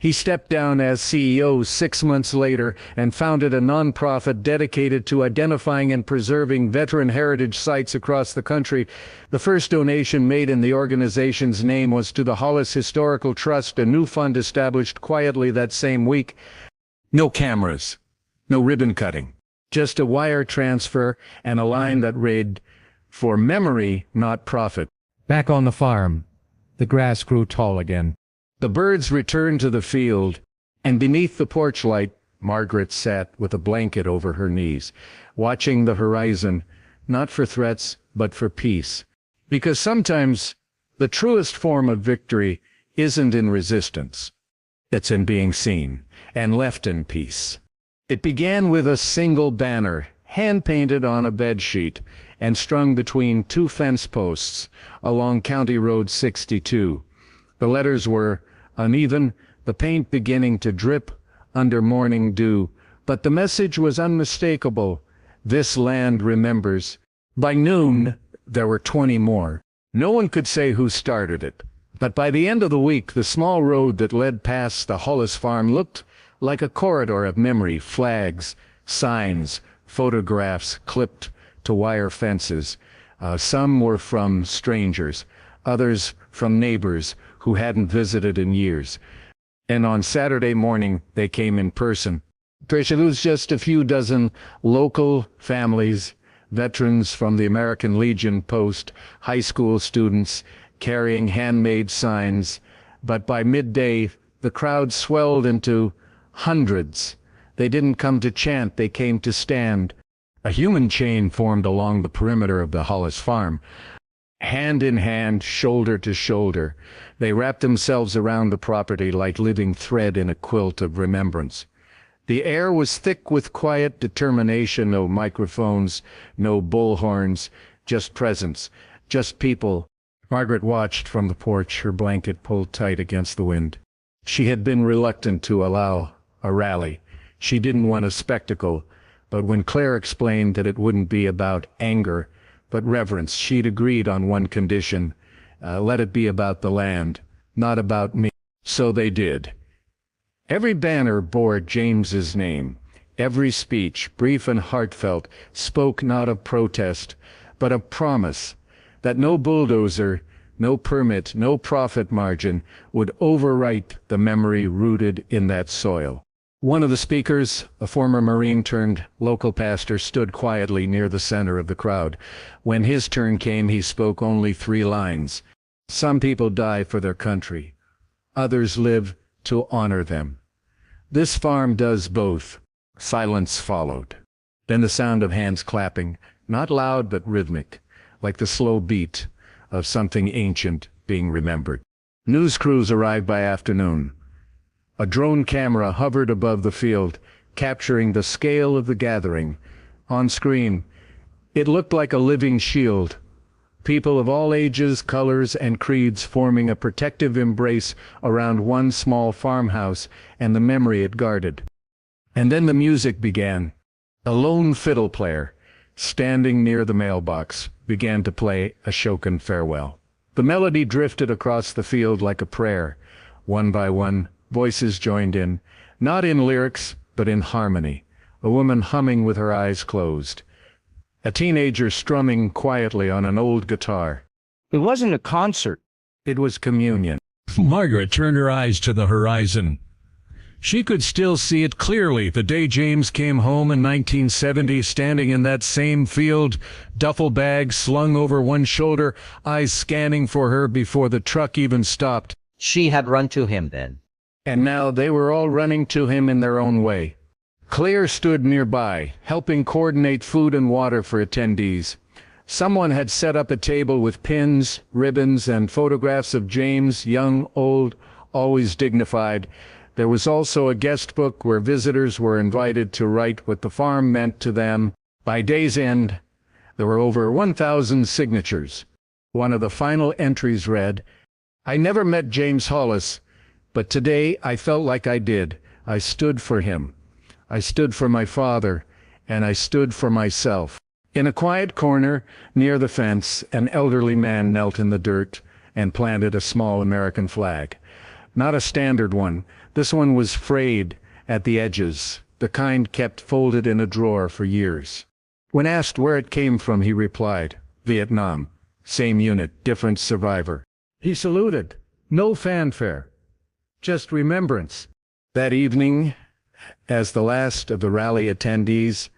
He stepped down as CEO 6 months later and founded a nonprofit dedicated to identifying and preserving veteran heritage sites across the country. The first donation made in the organization's name was to the Hollis Historical Trust, a new fund established quietly that same week. No cameras, no ribbon cutting, just a wire transfer and a line that read, "For memory, not profit." Back on the farm, the grass grew tall again. The birds returned to the field, and beneath the porch light, Margaret sat with a blanket over her knees, watching the horizon, not for threats, but for peace. Because sometimes the truest form of victory isn't in resistance. It's in being seen and left in peace. It began with a single banner, hand-painted on a bedsheet and strung between 2 fence posts along County Road 62. The letters were uneven, the paint beginning to drip under morning dew, but the message was unmistakable. This land remembers. By noon, there were 20 more. No one could say who started it, but by the end of the week, the small road that led past the Hollis farm looked like a corridor of memory, flags, signs, photographs clipped to wire fences. Some were from strangers, others from neighbors who hadn't visited in years. And on Saturday morning, they came in person. Tricia, it was just a few dozen local families, veterans from the American Legion Post, high school students carrying handmade signs. But by midday, the crowd swelled into hundreds. They didn't come to chant, they came to stand. A human chain formed along the perimeter of the Hollis farm. Hand in hand, shoulder to shoulder, they wrapped themselves around the property like living thread in a quilt of remembrance. The air was thick with quiet determination, no microphones, no bullhorns, just presence, just people. Margaret watched from the porch, her blanket pulled tight against the wind. She had been reluctant to allow a rally. She didn't want a spectacle, but when Claire explained that it wouldn't be about anger, but reverence, she'd agreed on one condition. Let it be about the land, not about me. So they did. Every banner bore James's name. Every speech, brief and heartfelt, spoke not of protest, but of promise, that no bulldozer, no permit, no profit margin would overwrite the memory rooted in that soil. One of the speakers, a former Marine turned local pastor, stood quietly near the center of the crowd. When his turn came, he spoke only 3 lines. Some people die for their country. Others live to honor them. This farm does both. Silence followed. Then the sound of hands clapping, not loud but rhythmic, like the slow beat of something ancient being remembered. News crews arrived by afternoon. A drone camera hovered above the field, capturing the scale of the gathering. On screen, it looked like a living shield. People of all ages, colors, and creeds forming a protective embrace around one small farmhouse and the memory it guarded. And then the music began. A lone fiddle player, standing near the mailbox, began to play a Shokin farewell. The melody drifted across the field like a prayer. One by one, voices joined in, not in lyrics, but in harmony. A woman humming with her eyes closed. A teenager strumming quietly on an old guitar. It wasn't a concert. It was communion. Margaret turned her eyes to the horizon. She could still see it clearly the day James came home in 1970, standing in that same field, duffel bag slung over one shoulder, eyes scanning for her before the truck even stopped. She had run to him then. And now they were all running to him in their own way. Claire stood nearby, helping coordinate food and water for attendees. Someone had set up a table with pins, ribbons, and photographs of James, young, old, always dignified. There was also a guest book where visitors were invited to write what the farm meant to them. By day's end, there were over 1,000 signatures. One of the final entries read, "I never met James Hollis, but today I felt like I did. I stood for him. I stood for my father, and I stood for myself." In a quiet corner near the fence, an elderly man knelt in the dirt and planted a small American flag. Not a standard one. This one was frayed at the edges, the kind kept folded in a drawer for years. When asked where it came from, he replied, "Vietnam. Same unit, different survivor." He saluted. No fanfare. Just remembrance. That evening, as the last of the rally attendees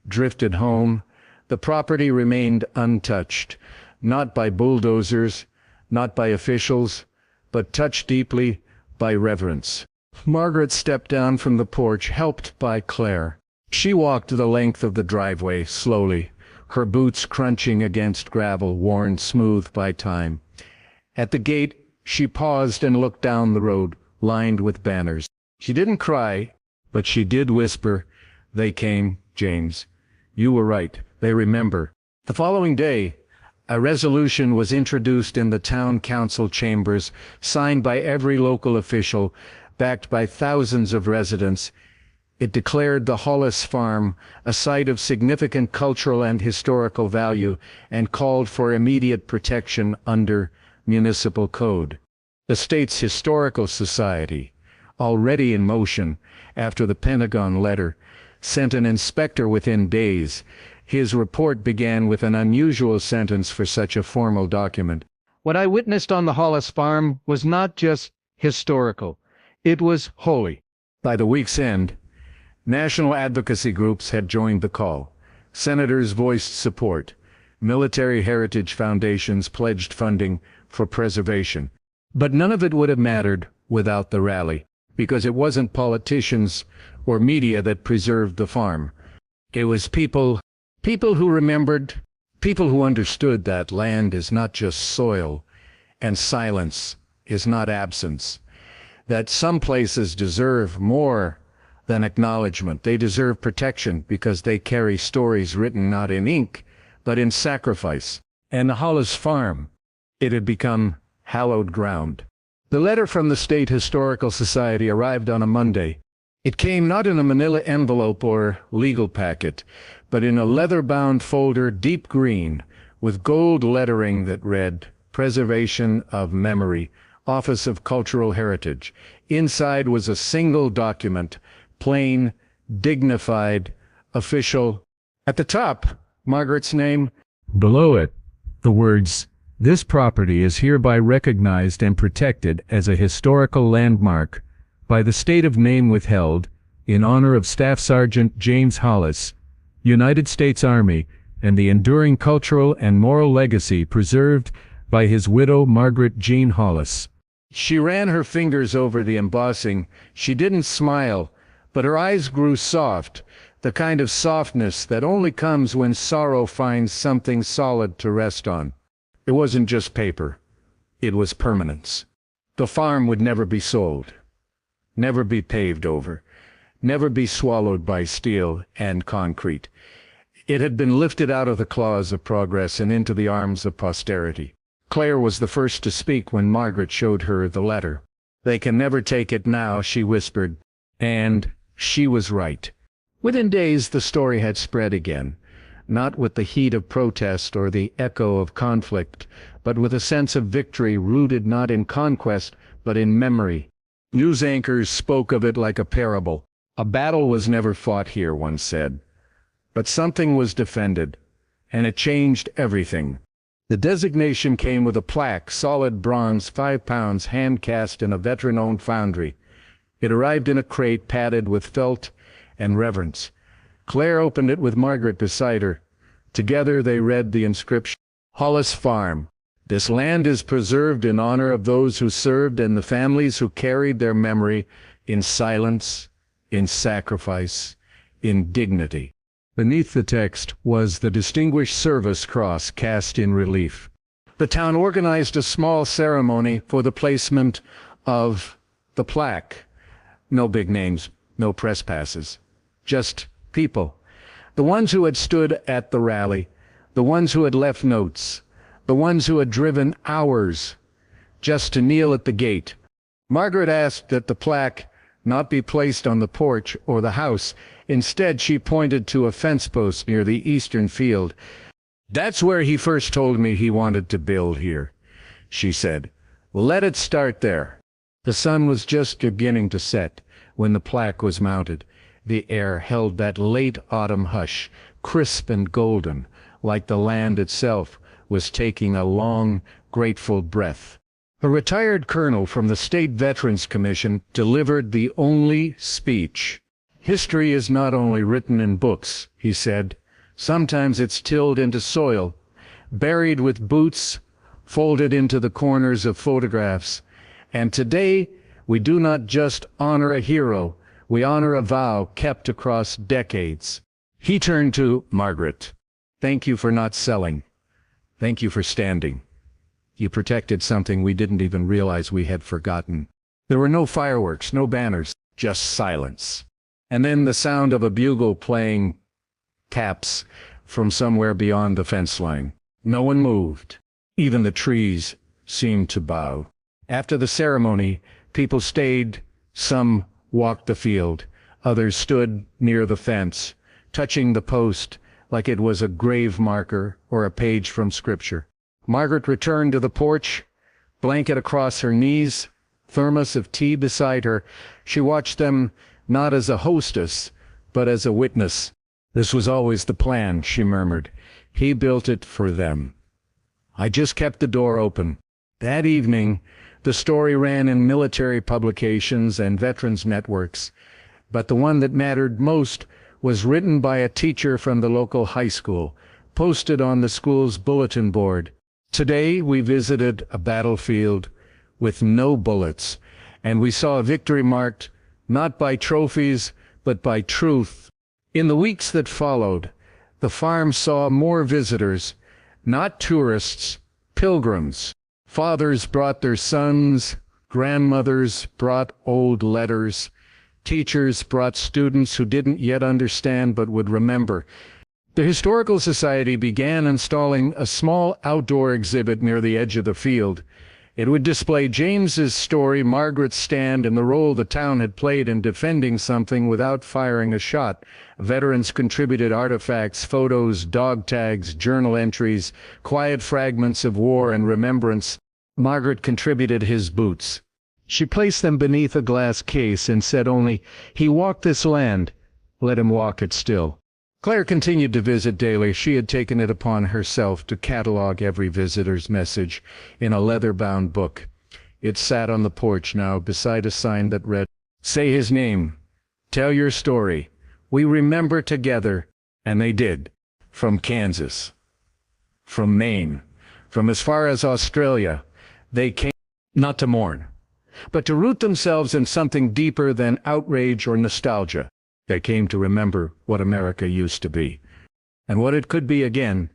drifted home, the property remained untouched, not by bulldozers, not by officials, but touched deeply by reverence. Margaret stepped down from the porch, helped by Claire. She walked the length of the driveway slowly, her boots crunching against gravel worn smooth by time. At the gate, she paused and looked down the road, lined with banners. She didn't cry, but she did whisper, "They came, James. You were right. They remember." The following day, a resolution was introduced in the town council chambers, signed by every local official, backed by thousands of residents. It declared the Hollis Farm a site of significant cultural and historical value and called for immediate protection under municipal code. The state's historical society, already in motion after the Pentagon letter, sent an inspector within days. His report began with an unusual sentence for such a formal document. "What I witnessed on the Hollis Farm was not just historical, it was holy." By the week's end, national advocacy groups had joined the call. Senators voiced support. Military heritage foundations pledged funding for preservation. But none of it would have mattered without the rally, because it wasn't politicians or media that preserved the farm. It was people who remembered, people who understood that land is not just soil, and silence is not absence. That some places deserve more than acknowledgement. They deserve protection because they carry stories written not in ink, but in sacrifice. And the Hollis Farm, it had become hallowed ground. The letter from the State Historical Society arrived on a Monday. It came not in a manila envelope or legal packet, but in a leather-bound folder, deep green, with gold lettering that read, "Preservation of Memory, Office of Cultural Heritage." Inside was a single document, plain, dignified, official. At the top, Margaret's name. Below it, the words, "This property is hereby recognized and protected as a historical landmark by the state of name withheld in honor of Staff Sergeant James Hollis, United States Army, and the enduring cultural and moral legacy preserved by his widow Margaret Jean Hollis." She ran her fingers over the embossing. She didn't smile, but her eyes grew soft, the kind of softness that only comes when sorrow finds something solid to rest on. It wasn't just paper. It was permanence. The farm would never be sold, never be paved over, never be swallowed by steel and concrete. It had been lifted out of the claws of progress and into the arms of posterity. Claire was the first to speak when Margaret showed her the letter. "They can never take it now," she whispered. And she was right. Within days, the story had spread again, not with the heat of protest or the echo of conflict, but with a sense of victory rooted not in conquest, but in memory. News anchors spoke of it like a parable. "A battle was never fought here," one said. But something was defended, and it changed everything. The designation came with a plaque, solid bronze, 5 pounds, hand-cast in a veteran-owned foundry. It arrived in a crate padded with felt and reverence. Claire opened it with Margaret beside her. Together they read the inscription, "Hollis Farm. This land is preserved in honor of those who served and the families who carried their memory in silence, in sacrifice, in dignity." Beneath the text was the Distinguished Service Cross cast in relief. The town organized a small ceremony for the placement of the plaque. No big names, no press passes. Just people. The ones who had stood at the rally, the ones who had left notes, the ones who had driven hours just to kneel at the gate. Margaret asked that the plaque not be placed on the porch or the house. Instead, she pointed to a fence post near the eastern field. "That's where he first told me he wanted to build here," she said. "Well, let it start there." The sun was just beginning to set when the plaque was mounted. The air held that late autumn hush, crisp and golden, like the land itself was taking a long, grateful breath. A retired colonel from the State Veterans Commission delivered the only speech. "History is not only written in books," he said. "Sometimes it's tilled into soil, buried with boots, folded into the corners of photographs. And today, we do not just honor a hero, we honor a vow kept across decades." He turned to Margaret. "Thank you for not selling. Thank you for standing. You protected something we didn't even realize we had forgotten." There were no fireworks, no banners, just silence. And then the sound of a bugle playing taps from somewhere beyond the fence line. No one moved. Even the trees seemed to bow. After the ceremony, people stayed. Some walked the field. Others stood near the fence, touching the post like it was a grave marker or a page from scripture. Margaret returned to the porch, blanket across her knees, thermos of tea beside her. She watched them not as a hostess, but as a witness. "This was always the plan," she murmured. "He built it for them. I just kept the door open." That evening, the story ran in military publications and veterans networks, but the one that mattered most was written by a teacher from the local high school, posted on the school's bulletin board. "Today we visited a battlefield with no bullets, and we saw a victory marked not by trophies, but by truth." In the weeks that followed, the farm saw more visitors, not tourists, pilgrims. Fathers brought their sons, grandmothers brought old letters, teachers brought students who didn't yet understand but would remember. The Historical Society began installing a small outdoor exhibit near the edge of the field. It would display James's story, Margaret's stand, and the role the town had played in defending something without firing a shot. Veterans contributed artifacts, photos, dog tags, journal entries, quiet fragments of war and remembrance. Margaret contributed his boots. She placed them beneath a glass case and said only, "He walked this land. Let him walk it still." Claire continued to visit daily. She had taken it upon herself to catalog every visitor's message in a leather-bound book. It sat on the porch now beside a sign that read, "Say his name. Tell your story. We remember together." And they did. From Kansas. From Maine. From as far as Australia. They came not to mourn, but to root themselves in something deeper than outrage or nostalgia. They came to remember what America used to be, and what it could be again.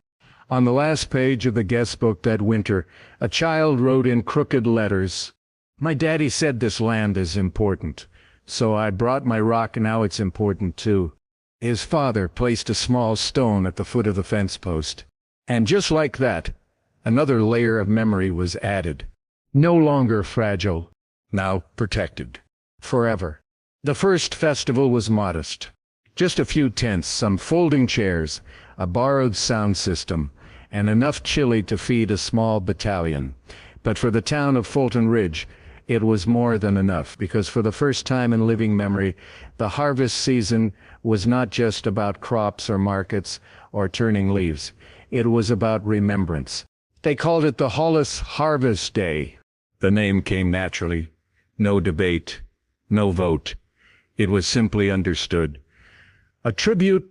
On the last page of the guest book that winter, a child wrote in crooked letters, "My daddy said this land is important, so I brought my rock, and now it's important too." His father placed a small stone at the foot of the fence post, and just like that, another layer of memory was added. No longer fragile, now protected. Forever. The first festival was modest. Just a few tents, some folding chairs, a borrowed sound system, and enough chili to feed a small battalion. But for the town of Fulton Ridge, it was more than enough, because for the first time in living memory, the harvest season was not just about crops or markets or turning leaves. It was about remembrance. They called it the Hollis Harvest Day. The name came naturally. No debate, no vote. It was simply understood. A tribute,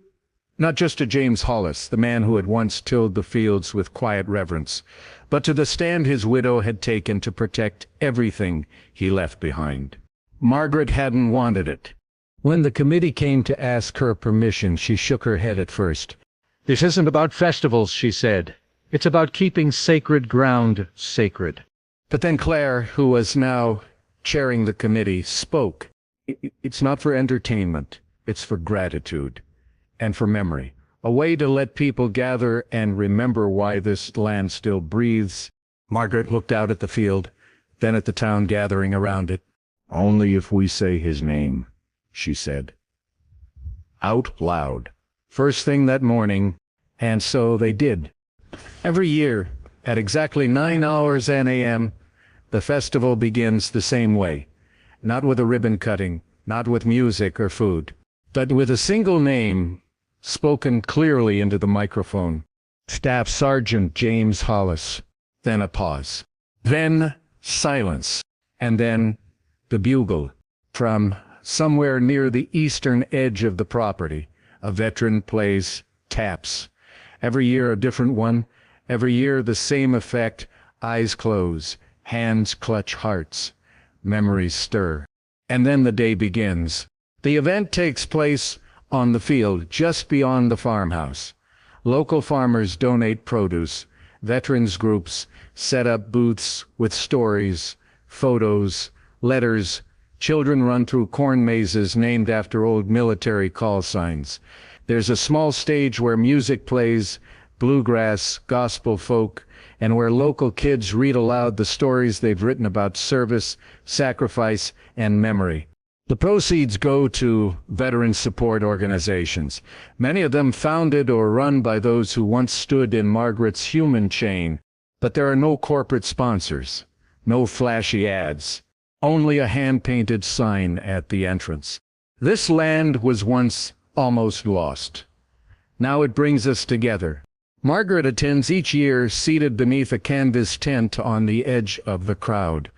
not just to James Hollis, the man who had once tilled the fields with quiet reverence, but to the stand his widow had taken to protect everything he left behind. Margaret hadn't wanted it. When the committee came to ask her permission, she shook her head at first. "This isn't about festivals," she said. "It's about keeping sacred ground sacred." But then Claire, who was now chairing the committee, spoke. "It's not for entertainment. It's for gratitude and for memory. a way to let people gather and remember why this land still breathes. Margaret looked out at the field, then at the town gathering around it. "Only if we say his name," she said. Out loud. First thing that morning, and so they did. Every year, at exactly 9 hours a.m., the festival begins the same way. Not with a ribbon cutting, not with music or food, but with a single name spoken clearly into the microphone. Staff Sergeant James Hollis. Then a pause. Then silence. And then the bugle. From somewhere near the eastern edge of the property, a veteran plays taps. Every year a different one. Every year the same effect. Eyes close. Hands clutch hearts. Memories stir. And then the day begins. The event takes place on the field just beyond the farmhouse. Local farmers donate produce. Veterans groups set up booths with stories, photos, letters. Children run through corn mazes named after old military call signs. There's a small stage where music plays, bluegrass, gospel folk, and where local kids read aloud the stories they've written about service, sacrifice, and memory. The proceeds go to veteran support organizations, many of them founded or run by those who once stood in Margaret's human chain. But there are no corporate sponsors, no flashy ads, only a hand-painted sign at the entrance. This land was once almost lost. Now it brings us together. Margaret attends each year seated beneath a canvas tent on the edge of the crowd.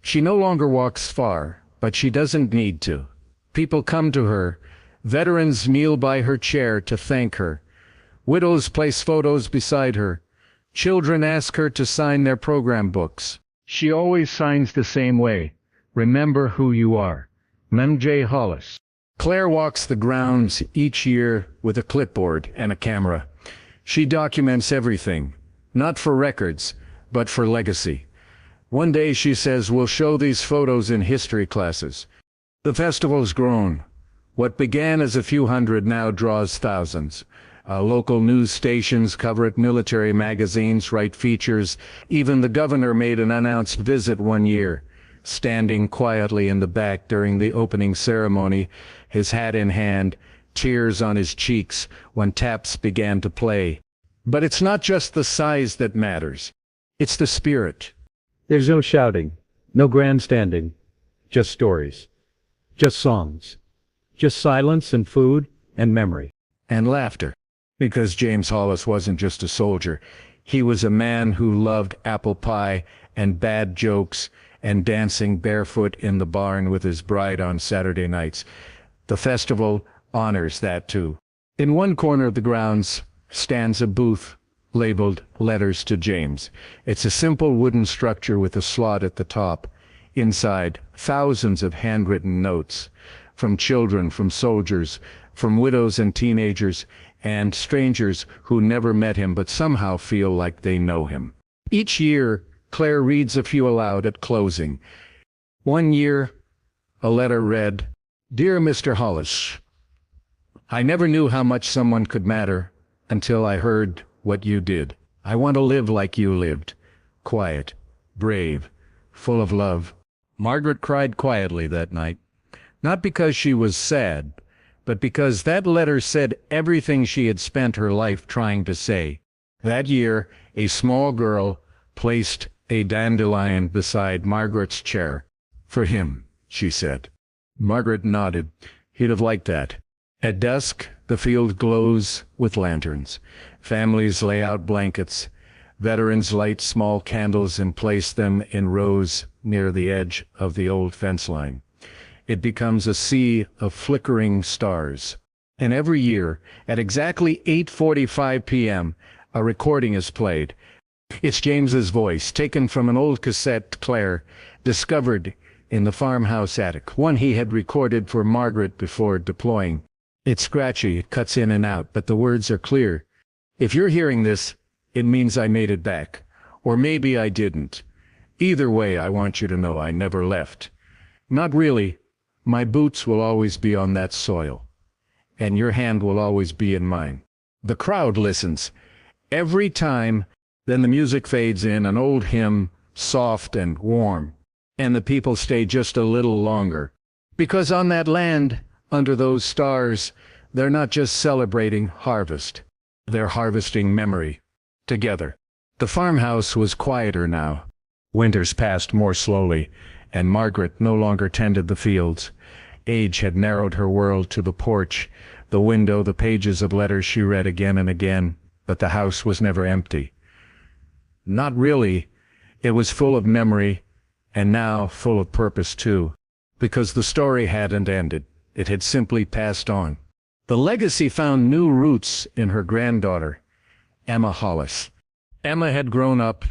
She no longer walks far, but she doesn't need to. People come to her. Veterans kneel by her chair to thank her. Widows place photos beside her. Children ask her to sign their program books. She always signs the same way. Remember who you are. Mem J. Hollis. Claire walks the grounds each year with a clipboard and a camera. She documents everything, not for records, but for legacy. One day, she says, we'll show these photos in history classes. The festival's grown. What began as a few hundred now draws thousands. Local news stations cover it, military magazines write features. Even the governor made an unannounced visit one year, standing quietly in the back during the opening ceremony, his hat in hand, tears on his cheeks when taps began to play. But it's not just the size that matters. It's the spirit. There's no shouting, no grandstanding, just stories, just songs, just silence and food and memory. And laughter. Because James Hollis wasn't just a soldier. He was a man who loved apple pie and bad jokes and dancing barefoot in the barn with his bride on Saturday nights. The festival honors that too. In one corner of the grounds stands a booth labeled Letters to James. It's a simple wooden structure with a slot at the top. Inside, thousands of handwritten notes from children, from soldiers, from widows and teenagers, and strangers who never met him but somehow feel like they know him. Each year, Claire reads a few aloud at closing. One year, a letter read, "Dear Mr. Hollis, I never knew how much someone could matter until I heard what you did. I want to live like you lived. Quiet, brave, full of love." Margaret cried quietly that night, not because she was sad, but because that letter said everything she had spent her life trying to say. That year, a small girl placed a dandelion beside Margaret's chair. "For him," she said. Margaret nodded. He'd have liked that. At dusk, the field glows with lanterns. Families lay out blankets. Veterans light small candles and place them in rows near the edge of the old fence line. It becomes a sea of flickering stars. And every year, at exactly 8:45 p.m., a recording is played. It's James's voice, taken from an old cassette Claire discovered in the farmhouse attic, one he had recorded for Margaret before deploying. It's scratchy, it cuts in and out, but the words are clear. If you're hearing this, it means I made it back. Or maybe I didn't. Either way, I want you to know I never left. Not really. My boots will always be on that soil. And your hand will always be in mine. The crowd listens. Every time, then the music fades in, an old hymn, soft and warm. And the people stay just a little longer. Because on that land, under those stars, they're not just celebrating harvest. They're harvesting memory. Together. The farmhouse was quieter now. Winters passed more slowly, and Margaret no longer tended the fields. Age had narrowed her world to the porch, the window, the pages of letters she read again and again, but the house was never empty. Not really. It was full of memory, and now full of purpose too, because the story hadn't ended. It had simply passed on. The legacy found new roots in her granddaughter, Emma Hollis. Emma had grown up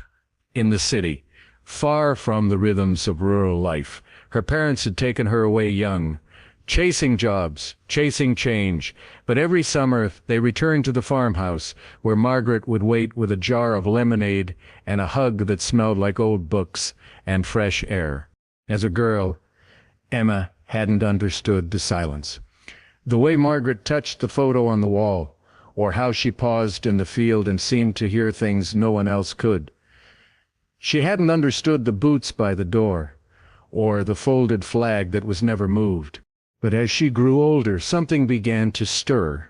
in the city, far from the rhythms of rural life. Her parents had taken her away young, chasing jobs, chasing change, but every summer they returned to the farmhouse, where Margaret would wait with a jar of lemonade and a hug that smelled like old books and fresh air. As a girl, Emma hadn't understood the silence. The way Margaret touched the photo on the wall, or how she paused in the field and seemed to hear things no one else could. She hadn't understood the boots by the door, or the folded flag that was never moved. But as she grew older, something began to stir.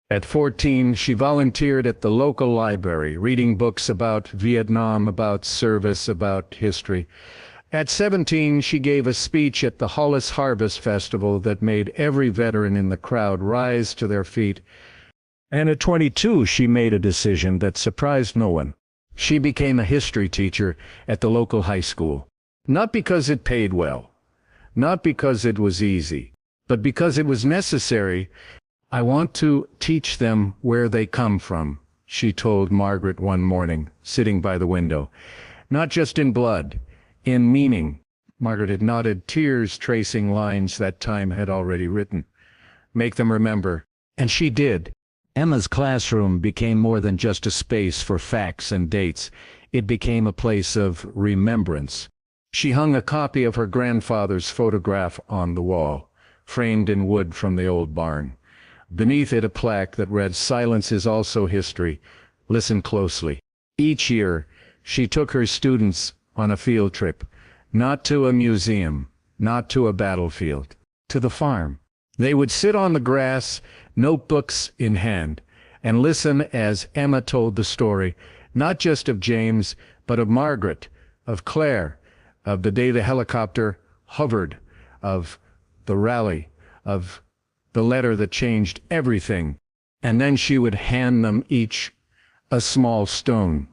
At 14, she volunteered at the local library, reading books about Vietnam, about service, about history. At 17, she gave a speech at the Hollis Harvest Festival that made every veteran in the crowd rise to their feet. And at 22, she made a decision that surprised no one. She became a history teacher at the local high school. Not because it paid well, not because it was easy, but because it was necessary. I want to teach them where they come from, she told Margaret one morning, sitting by the window. Not just in blood, in meaning. Margaret had nodded, tears tracing lines that time had already written. Make them remember. And she did. Emma's classroom became more than just a space for facts and dates. It became a place of remembrance. She hung a copy of her grandfather's photograph on the wall, framed in wood from the old barn. Beneath it a plaque that read, "Silence is also history. Listen closely." Each year, she took her students on a field trip, not to a museum, not to a battlefield, to the farm. They would sit on the grass, notebooks in hand, and listen as Emma told the story, not just of James, but of Margaret, of Claire, of the day the helicopter hovered, of the rally, of the letter that changed everything. And then she would hand them each a small stone.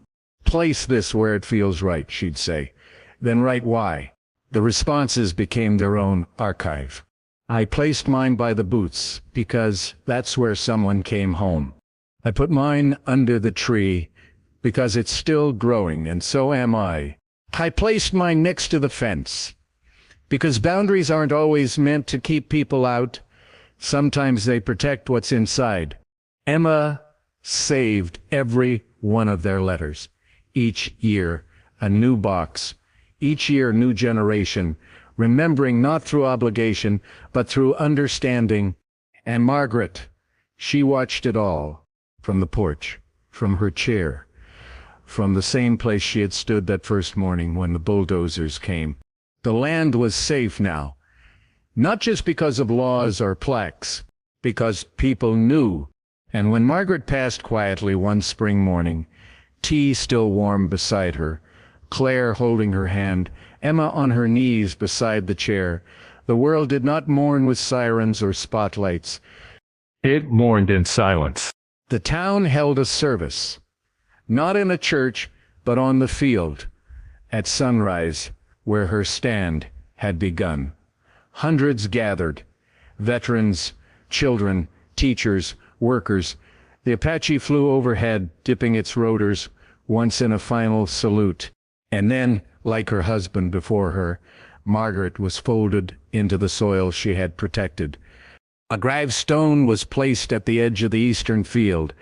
"Place this where it feels right," she'd say. Then write why. The responses became their own archive. "I placed mine by the boots, because that's where someone came home. I put mine under the tree, because it's still growing, and so am I. I placed mine next to the fence, because boundaries aren't always meant to keep people out. Sometimes they protect what's inside." Emma saved every one of their letters. Each year, a new box. Each year, new generation, remembering not through obligation, but through understanding. And Margaret, she watched it all, from the porch, from her chair, from the same place she had stood that first morning when the bulldozers came. The land was safe now, not just because of laws or plaques, because people knew. And when Margaret passed quietly one spring morning, tea still warm beside her, Claire holding her hand, Emma on her knees beside the chair, the world did not mourn with sirens or spotlights. It mourned in silence. The town held a service, not in a church, but on the field, at sunrise, where her stand had begun. Hundreds gathered, veterans, children, teachers, workers. The Apache flew overhead, dipping its rotors once in a final salute. And then, like her husband before her, Margaret was folded into the soil she had protected. A gravestone was placed at the edge of the eastern field.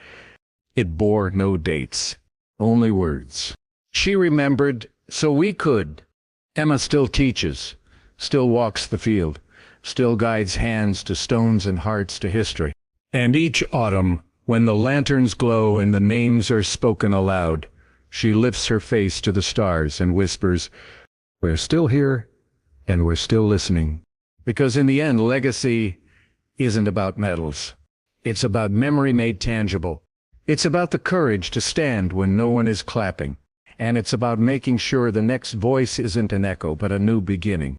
It bore no dates, only words. She remembered, so we could. Emma still teaches, still walks the field, still guides hands to stones and hearts to history. And each autumn, When the lanterns glow and the names are spoken aloud, she lifts her face to the stars and whispers, "We're still here, and we're still listening." Because in the end, legacy isn't about medals. It's about memory made tangible. It's about the courage to stand when no one is clapping. And it's about making sure the next voice isn't an echo, but a new beginning.